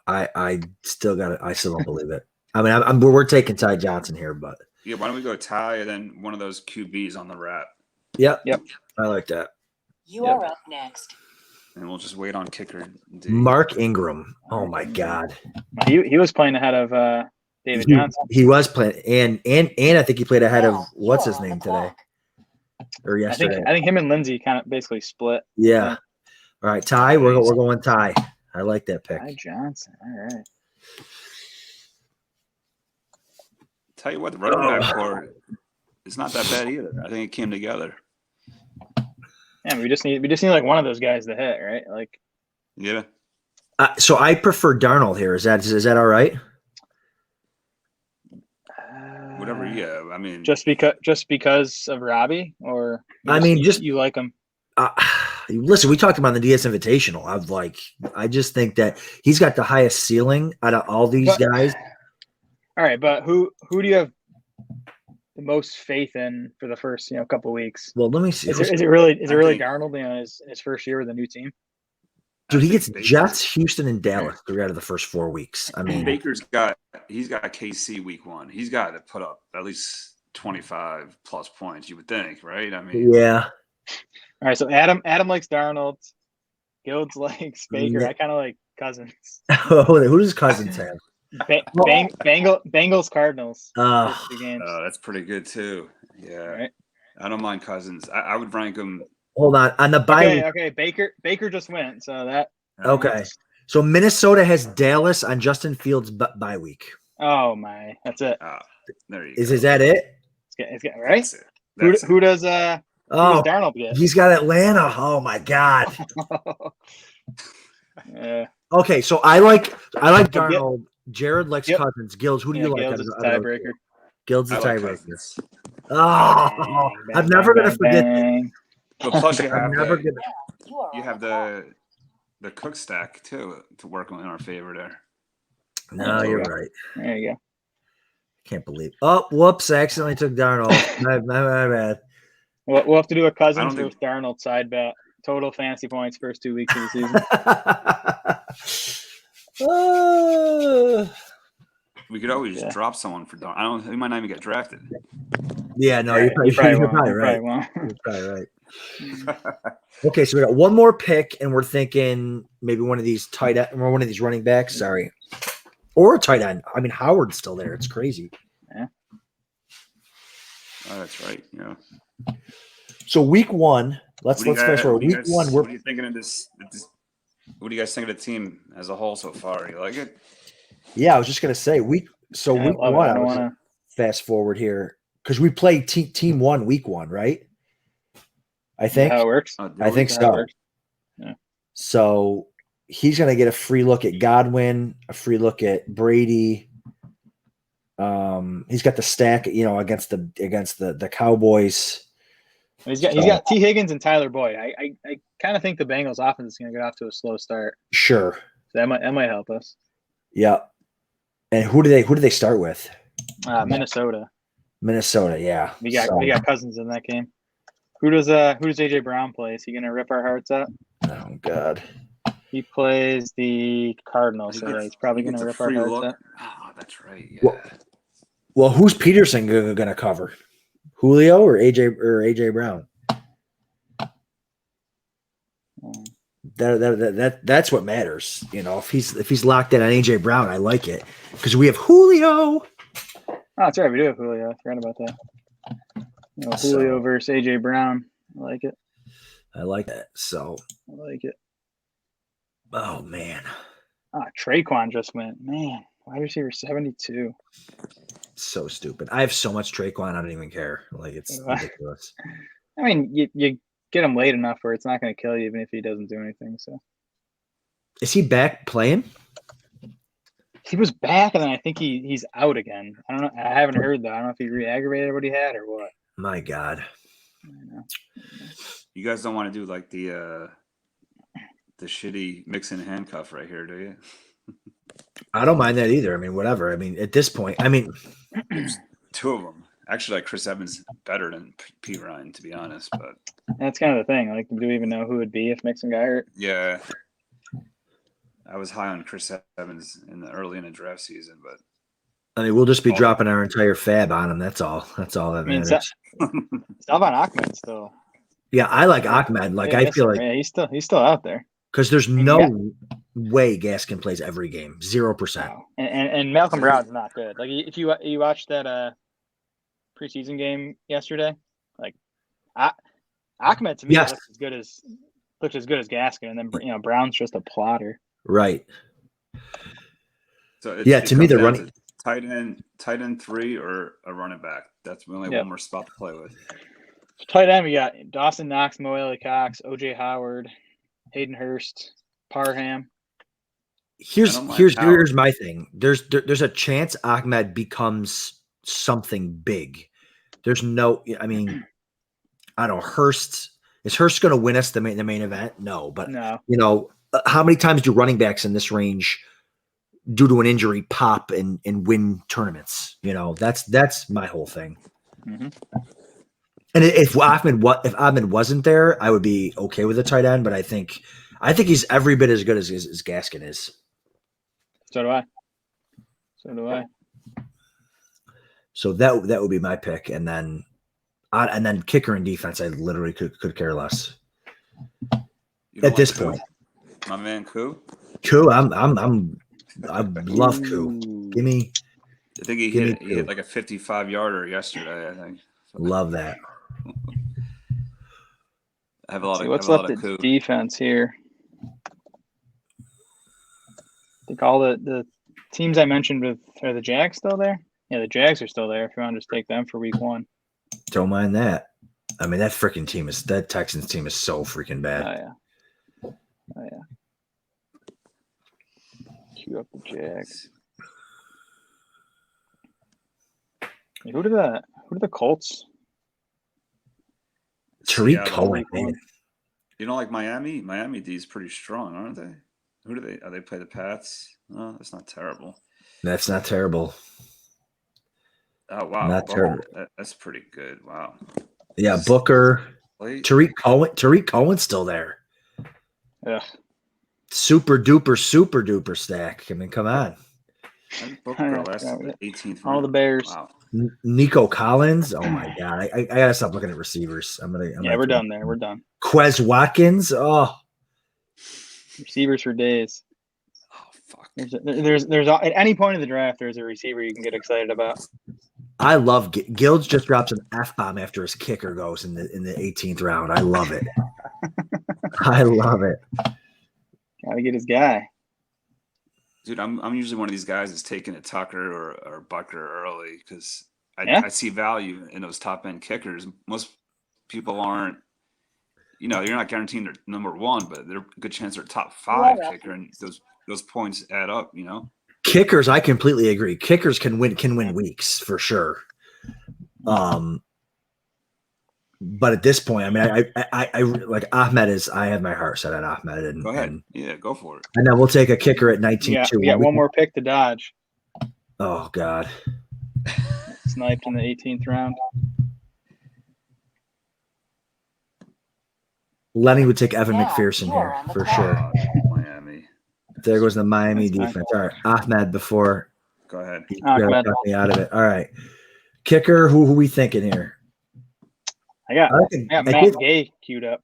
I still don't believe it. I mean, we're taking Ty Johnson here, but yeah. Why don't we go Ty and then one of those QBs on the wrap? Yep. I like that. You are up next. And we'll just wait on kicker. Mark Ingram. Oh my God. He was playing ahead of David Johnson. He was playing, and I think he played ahead of what's his name today or yesterday. I think him and Lindsey kind of basically split. Yeah. All right, Ty. We're going Ty. I like that pick. Ty Johnson. All right. Tell you what, the running back core is not that bad either. I think it came together. Yeah, we just need like one of those guys to hit, right? Like, yeah. So I prefer Darnold here. Is that all right? Whatever. Yeah. I mean, just because of Robbie, or you like him. Listen, we talked about the DS Invitational. I just think that he's got the highest ceiling out of all these guys. All right, but who do you have the most faith in for the first couple weeks? Well, let me see. Is it really Darnold in his first year with a new team? Dude, he gets Jets, Houston, and Dallas 3 out of the first 4 weeks. I mean, Baker's got KC week 1. He's got to put up at least 25 plus points. You would think, right? I mean, yeah. All right, so Adam likes Darnold. Guilds likes Baker. I kind of like Cousins. Who does Cousins have? Bengals Cardinals. That's pretty good too. Yeah, right. I don't mind Cousins. I would rank him. Hold on the bye. Okay. Baker just went, so that. Okay, so Minnesota has Dallas on Justin Fields' bye week. Oh my, that's it. There you go. Is that it? It's right. Who does Darnold get? He's got Atlanta. Oh my God. Yeah. Okay, so I like Darnold. Jared likes Cousins. Gills, who do you like? Gills is the tiebreaker. Gills is the tiebreaker. Oh, I'm never going to forget that. But plus you have the Cook stack too to work in our favor there. No, you're right. There you go. Can't believe. Oh, whoops! I accidentally took Darnold. my bad. We'll have to do a Cousins versus Darnold side bet. Total fantasy points first 2 weeks of the season. We could always drop someone for Darnold. He might not even get drafted. Yeah, no, you're probably right. You're probably right. Okay, so we got one more pick, and we're thinking maybe one of these tight end or one of these running backs. Sorry, or a tight end. I mean, Howard's still there. It's crazy. Yeah. Oh, that's right. Yeah. So week 1, let's fast forward. Week 1, what are you thinking of this What do you guys think of the team as a whole so far? You like it? Yeah, I was just gonna say week I one. love it. I don't want to. Fast forward here because we played team one week 1, right? I think. How it works. I think so. Yeah. So he's gonna get a free look at Godwin, a free look at Brady. He's got the stack, against the Cowboys. He's got T. Higgins and Tyler Boyd. I kind of think the Bengals offense is going to get off to a slow start. Sure. So that might help us. Yeah. And who do they start with? Minnesota. Minnesota, yeah. We got Cousins in that game. Who does AJ Brown play? Is he going to rip our hearts out? Oh God. He plays the Cardinals, so he's probably going to rip our hearts out. Oh, that's right. Yeah. Well, who's Peterson going to cover? Julio or AJ Brown? That's what matters. If he's locked in on AJ Brown, I like it because we have Julio. Oh, that's right. We do have Julio. I forgot about that. Julio versus AJ Brown. I like it. I like that. So I like it. Oh man. Traquan just went. Man, wide receiver 72. So stupid. I have so much Traquan, I don't even care. Like it's ridiculous. I mean, you get him late enough where it's not going to kill you, even if he doesn't do anything. So, is he back playing? He was back, and then I think he's out again. I don't know. I haven't heard that. I don't know if he re-aggravated what he had or what. My God. I know. You guys don't want to do like the shitty mix and handcuff right here, do you? I don't mind that either. I mean, whatever. I mean, at this point, there's 2 of them. Actually, like Chris Evans better than Pete Ryan, to be honest. But that's kind of the thing. Like, do we even know who it would be if Mixon got hurt? Yeah, I was high on Chris Evans early in the draft season, but I mean, we'll just be dropping our entire fab on him. That's all. That's all that matters. Salvon Ahmed still. Yeah, I like Ahmed. Like, I feel like he's still out there because there's no way Gaskin plays every game. 0%. Wow. And Malcolm Brown's not good. Like, if you watched that preseason game yesterday, like Ahmed to me looks as good as Gaskin, and then Brown's just a plotter. Right. So to me, they're running tight end 3 or a running back. That's only one more spot to play with. Tight end, we got Dawson Knox, Mo Ellie Cox, OJ Howard, Hayden Hurst, Parham. Here's my thing. There's a chance Ahmed becomes something big. There's no, I mean, I don't know. Hurst is Hurst going to win us the main event? No, but no. How many times do running backs in this range, due to an injury, pop and win tournaments? That's my whole thing. Mm-hmm. And if Ahmed wasn't there, I would be okay with a tight end. But I think he's every bit as good as Gaskin is. So do I. So that would be my pick, and then kicker and defense, I literally could care less at this point. My man, Koo. I love Koo. Give me. I think he hit like a 55-yarder yesterday. I think. Love that. I have a lot of. What's left of defense here? I think all the teams I mentioned are the Jags still there? Yeah, the Jags are still there. If you want to just take them for week 1, don't mind that. I mean, that Texans team is so freaking bad. Oh yeah. Cue up the Jags. Hey, who do the Colts? Tariq Cohen. You know, like Miami. Miami D is pretty strong, aren't they? Who do they? They play the Pats. Oh, that's not terrible. That's not terrible. Oh wow, not terrible. That's pretty good. Wow. Yeah, Booker. Tariq Cohen's still there. Yeah. Super duper stack. I mean, come on. Booker last 18th. All the Bears. Wow. Nico Collins. Oh my God. I gotta stop looking at receivers. We're done there. We're done. Quez Watkins. Oh. Receivers for days. Oh fuck. There's at any point in the draft there's a receiver you can get excited about. I love Gilds just drops an F-bomb after his kicker goes in the 18th round. I love it. I love it. Gotta get his guy. Dude, I'm usually one of these guys that's taking a Tucker or Bucker early because Yeah. I see value in those top end kickers. Most people aren't. You're not guaranteeing they're number one, but they're a good chance they're top 5 kicker, and those points add up. Kickers, I completely agree. Kickers can win weeks for sure. But at this point, I mean, I like Ahmed is. I have my heart set on Ahmed, and Go ahead, go for it. And then we'll take a kicker at 19-2. We got one more pick to dodge. Oh God, sniped in the 18th round. Lenny would take Evan McPherson here for sure. Miami. There goes the Miami defense. All right, Ahmed before. Go ahead. Got me out of it. All right, kicker. Who we thinking here? I got Matt Gay queued up.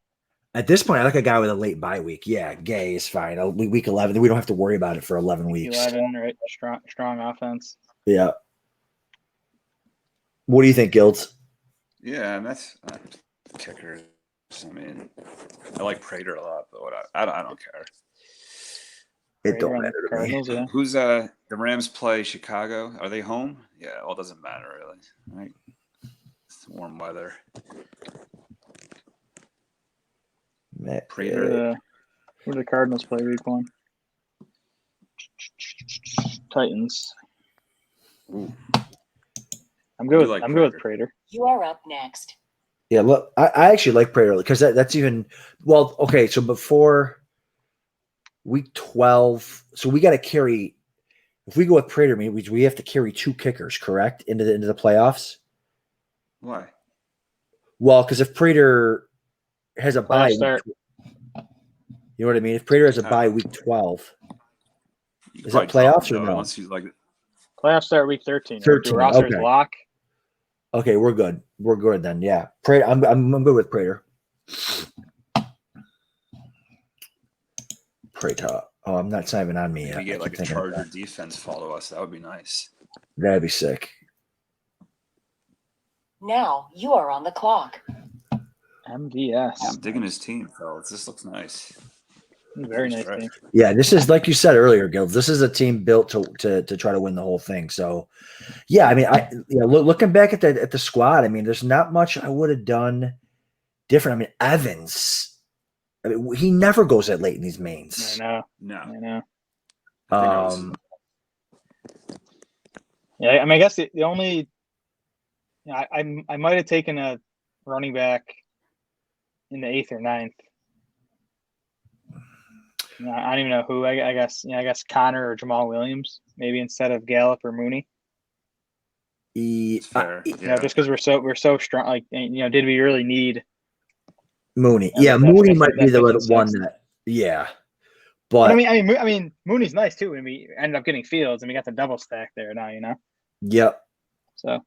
At this point, I like a guy with a late bye week. Yeah, Gay is fine. Week 11. We don't have to worry about it for 11 weeks. 11, right? Strong offense. Yeah. What do you think, Gilds? Yeah, and that's kickers. I mean, I like Prater a lot, but I don't care. It don't matter to me. Yeah. Who's the Rams play Chicago? Are they home? Yeah, well, it doesn't matter really. Right? It's warm weather. Prater. Who do the Cardinals play week 1? Titans. Ooh. I'm good with Prater. You are up next. Yeah, look, I actually like Prater because that's even okay. So before week 12, so we got to carry. If we go with Prater, we have to carry 2 kickers, correct, into the playoffs. Why? Well, because if Prater has a bye, you know what I mean. If Prater has a bye week 12, is that playoffs or no? Unless he's like playoffs start week 13. 13. Roster's lock. Okay, we're good. We're good then. Yeah, Prater. I'm good with Prater. Prater. Oh, I'm not even on me yet. If we get like a Charger defense follow us, that would be nice. That'd be sick. Now you are on the clock. MVS. Yeah, I'm digging his team, fellas. This looks nice. Very nice team. Yeah, this is like you said earlier, Gilds. This is a team built to try to win the whole thing. So, yeah, I mean, looking back at the squad, I mean, there's not much I would have done different. I mean, Evans, he never goes that late in these mains. I No. know. Yeah, I mean, I guess the only I might have taken a running back in the 8th or 9th. I don't even know who. I guess Connor or Jamal Williams, maybe instead of Gallup or Mooney. Fair. Just because we're so strong. Like, did we really need Mooney? Yeah, Mooney might be the one that. Yeah, but I mean, Mooney's nice too, and we ended up getting Fields, and we got the double stack there now. Yep. So.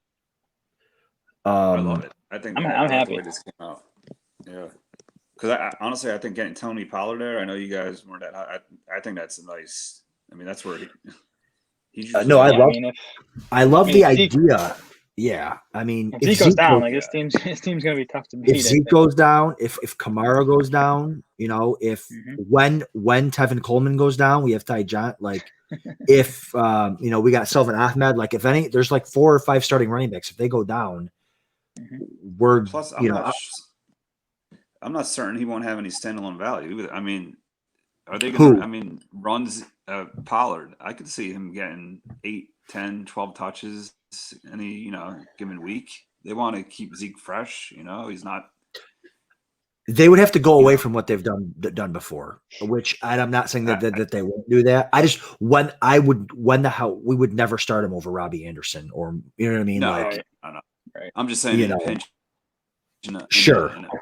I love it. I think I'm happy. The way this came out. Yeah. Because honestly, I think getting Tony Pollard there, I know you guys weren't that high. I think that's nice. I mean, that's where he's no, I love the idea. Yeah. I mean, if Zeke goes down, like his team's gonna be tough to beat. If Zeke goes down, if Kamara goes down, if when Tevin Coleman goes down, we have Ty John. Like if we got Selvin Ahmed, like if any, there's like 4 or 5 starting running backs. If they go down, we're plus I'm not certain he won't have any standalone value. I mean, are they going to? I mean, runs Pollard. I could see him getting 8, 10, 12 touches any given week. They want to keep Zeke fresh. He's not. They would have to go away from what they've done before, which I'm not saying that they won't do that. I just we would never start him over Robbie Anderson or you know what I mean. No, like, right. I'm just saying in a pinch. In a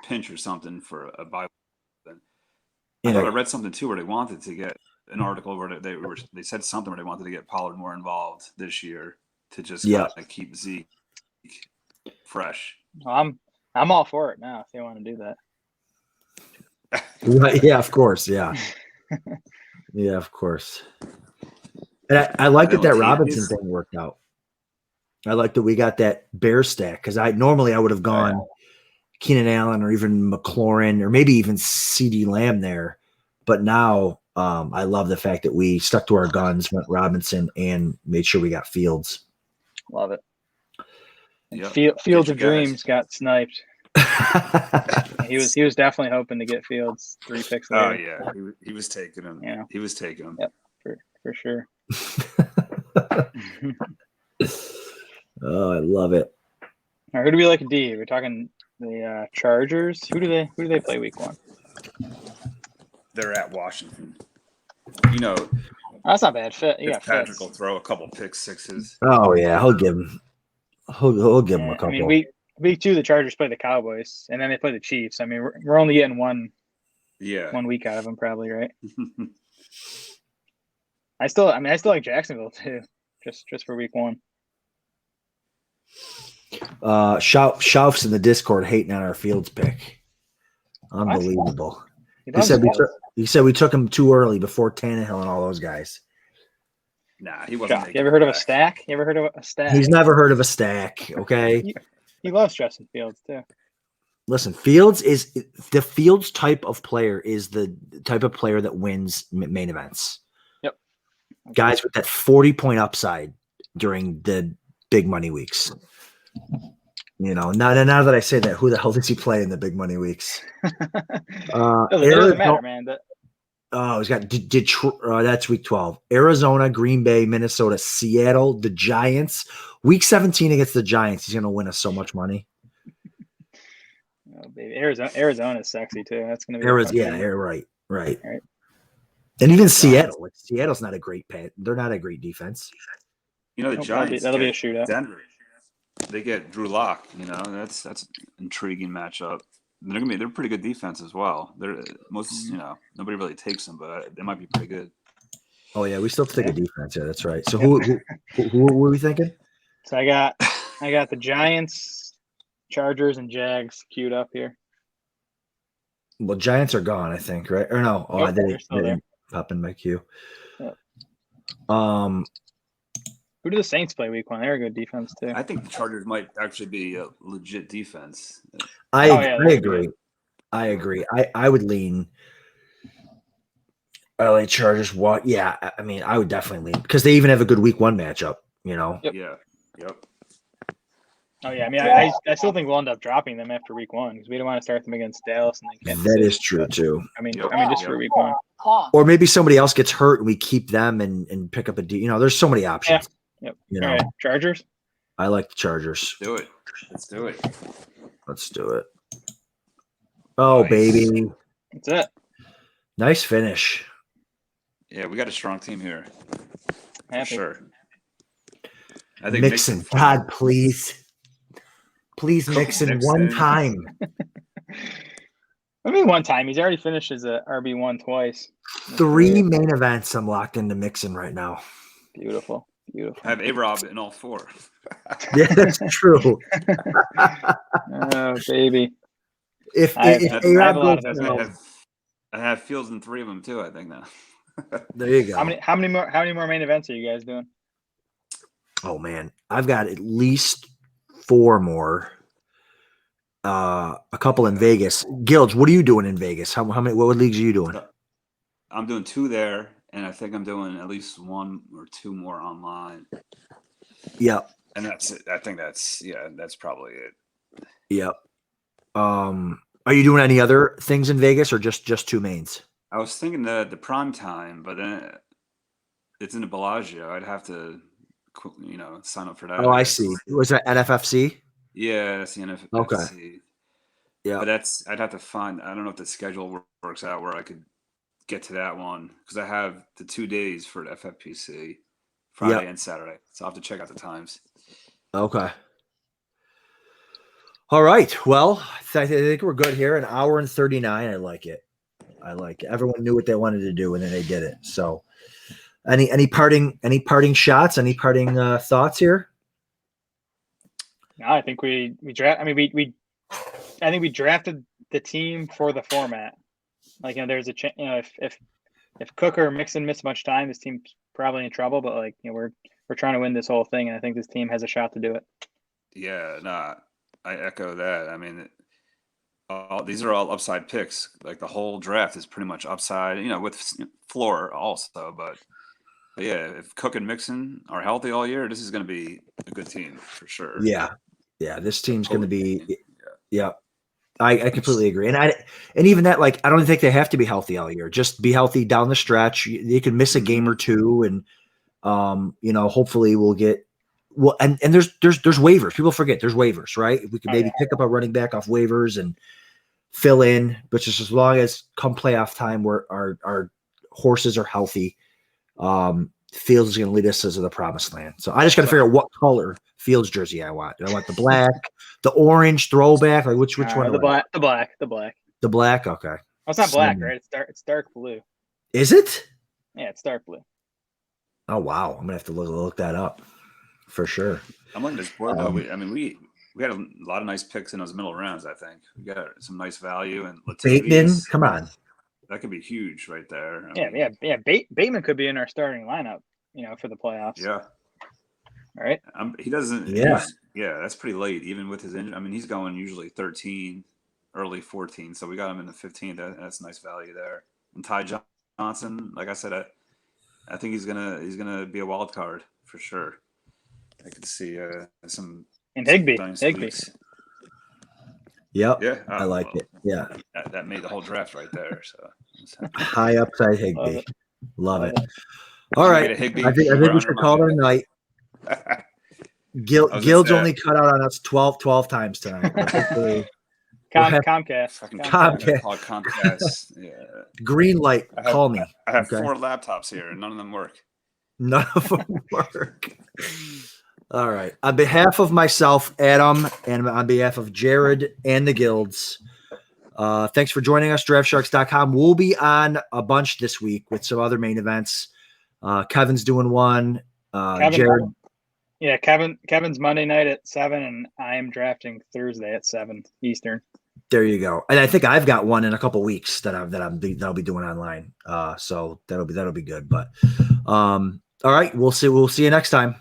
pinch or something for a bye. I read something too where they wanted to get an article where they said something where they wanted to get Pollard more involved this year to just kind of keep Zeke fresh. Well, I'm all for it now if they want to do that. Right, yeah, of course, yeah, yeah, of course. And I like that Robinson thing worked out. I like that we got that bear stack because I would have gone. Keenan Allen or even McLaurin or maybe even CD Lamb there. But now I love the fact that we stuck to our guns, went Robinson, and made sure we got Fields. Love it. And Yep. Fields Get of your guys. Dreams got sniped. He was definitely hoping to get Fields 3 picks later. Oh yeah, he was taking him. Yeah. He was taking him. Yep, for sure. Oh, I love it. All right, who do we like at D? We're talking the Chargers. Who do they play week 1? They're at Washington. Oh, that's not bad. Patrick Fitz. will throw a couple pick sixes. Oh yeah, he'll give him a couple. I mean, week 2, the Chargers play the Cowboys, and then they play the Chiefs. I mean, we're only getting one week out of them, probably, right? I still like Jacksonville too, just for week 1. Schauf's in the Discord hating on our Fields pick. Unbelievable. He said we took him too early before Tannehill and all those guys. Nah, he wasn't. You ever heard of a stack? He's never heard of a stack. Okay. He loves Justin Fields too. Listen, Fields is the Fields type of player is the type of player that wins main events. Yep. Guys with that 40-point upside during the big money weeks. Now that I say that, who the hell does he play in the big money weeks? It doesn't matter, man. He's got Detroit. That's week 12. Arizona, Green Bay, Minnesota, Seattle, the Giants. Week 17 against the Giants. He's going to win us so much money. Oh, baby. Arizona's sexy too. That's going to be right. And even Seattle. Like, Seattle's not a great pet. They're not a great defense. The Giants. That'll be a shootout. Denver. They get Drew Lock. That's an intriguing matchup. They're pretty good defense as well. They're nobody really takes them, but they might be pretty good. Oh yeah, we still have to take a defense. Yeah, that's right. So who were we thinking? So I got the Giants, Chargers, and Jags queued up here. Well, Giants are gone, I think, right? Or no? Oh, they didn't pop in my queue. Yep. Who do the Saints play week 1? They're a good defense too. I think the Chargers might actually be a legit defense. I agree. I would lean LA Chargers. What? Yeah, I mean, I would definitely lean because they even have a good week 1 matchup. Yep. Yeah. Yep. Oh yeah, I mean, I still think we'll end up dropping them after week 1 because we don't want to start them against Dallas and then Kansas That City. is true too. I mean, just for week 1. Or maybe somebody else gets hurt and we keep them and pick up a D. There's so many options. Yep. All right, Chargers. I like the Chargers. Do it. Let's do it. Oh, nice. Baby. That's it. Nice finish. Yeah, we got a strong team here. Happy. For sure. I think Mixon. God, please. Please, Mixon, one time. I mean, one time. He's already finished as a RB1 twice. 3 main events I'm locked into Mixon right now. Beautiful. I have A-Rob in all 4. Yeah, that's true. Oh, baby. I have Fields in 3 of them too, I think now. There you go. How many more main events are you guys doing? Oh man, I've got at least 4 more. A couple in Vegas. Gilge, what are you doing in Vegas? How many? What leagues are you doing? I'm doing 2 there, and I think I'm doing at least 1 or 2 more online. Yep. And that's it. I think that's probably it. Yep. Are you doing any other things in Vegas or just 2 mains? I was thinking the prime time, but then it's in the Bellagio. I'd have to, sign up for that. Oh, I see. Was that NFFC? Yeah, it's the NFFC. Okay. Yeah. But I'd have to find. I don't know if the schedule works out where I could get to that one because I have the 2 days for the FFPC, Friday and Saturday. So I'll have to check out the times. Okay. All right. Well, I think we're good here. 1 hour and 39. I like it. Everyone knew what they wanted to do, and then they did it. So, any parting shots? Any parting thoughts here? No, I think we drafted the team for the format. Like, there's a chance. If Cook or Mixon miss much time, this team's probably in trouble. But we're trying to win this whole thing, and I think this team has a shot to do it. Yeah, I echo that. I mean, These are all upside picks. Like the whole draft is pretty much upside, with floor also. But yeah, if Cook and Mixon are healthy all year, this is going to be a good team for sure. Yeah. This team's going to be. Team. Yeah. I completely agree. And even that, like, I don't think they have to be healthy all year. Just be healthy down the stretch. You can miss a game or two, and hopefully we'll get. Well, and there's waivers. People forget there's waivers, right? We could maybe pick up a running back off waivers and fill in, but just as long as come playoff time where our horses are healthy, Fields is going to lead us to the promised land. So I just got to figure out what color Fields jersey I want. Do I want the black, the orange throwback? Like which one? The black. The black. Okay. Oh, it's not black, right? It's dark blue. Is it? Yeah, it's dark blue. Oh wow, I'm gonna have to look that up for sure. I'm looking at this board though. We had a lot of nice picks in those middle rounds. I think we got some nice value and Bateman. Come on, that could be huge right there. Bateman could be in our starting lineup, for the playoffs. Yeah. All right. He doesn't. Yeah. That's pretty late, even with his injury. He's going usually 13, early 14. So we got him in the 15. That's nice value there. And Ty Johnson, like I said, I think he's gonna be a wild card for sure. I could see some. And Higbee. Yep. Yeah. I like it. Yeah. That made the whole draft right there. So high upside Higbee. Love it. All right. I think we should call it a night. Gild's only cut out on us 12 times tonight. Comcast. Comcast. Yeah. Green light. Call me. I have 4 laptops here, and none of them work. None of them work. All right. On behalf of myself, Adam, and on behalf of Jared and the Guilds, thanks for joining us. DraftSharks.com. We'll be on a bunch this week with some other main events. Kevin's doing one. Jared. Yeah, Kevin's Monday night at 7, and I am drafting Thursday at 7 Eastern. There you go. And I think I've got one in a couple weeks that'll be doing online. So that'll be good. But all right, we'll see you next time.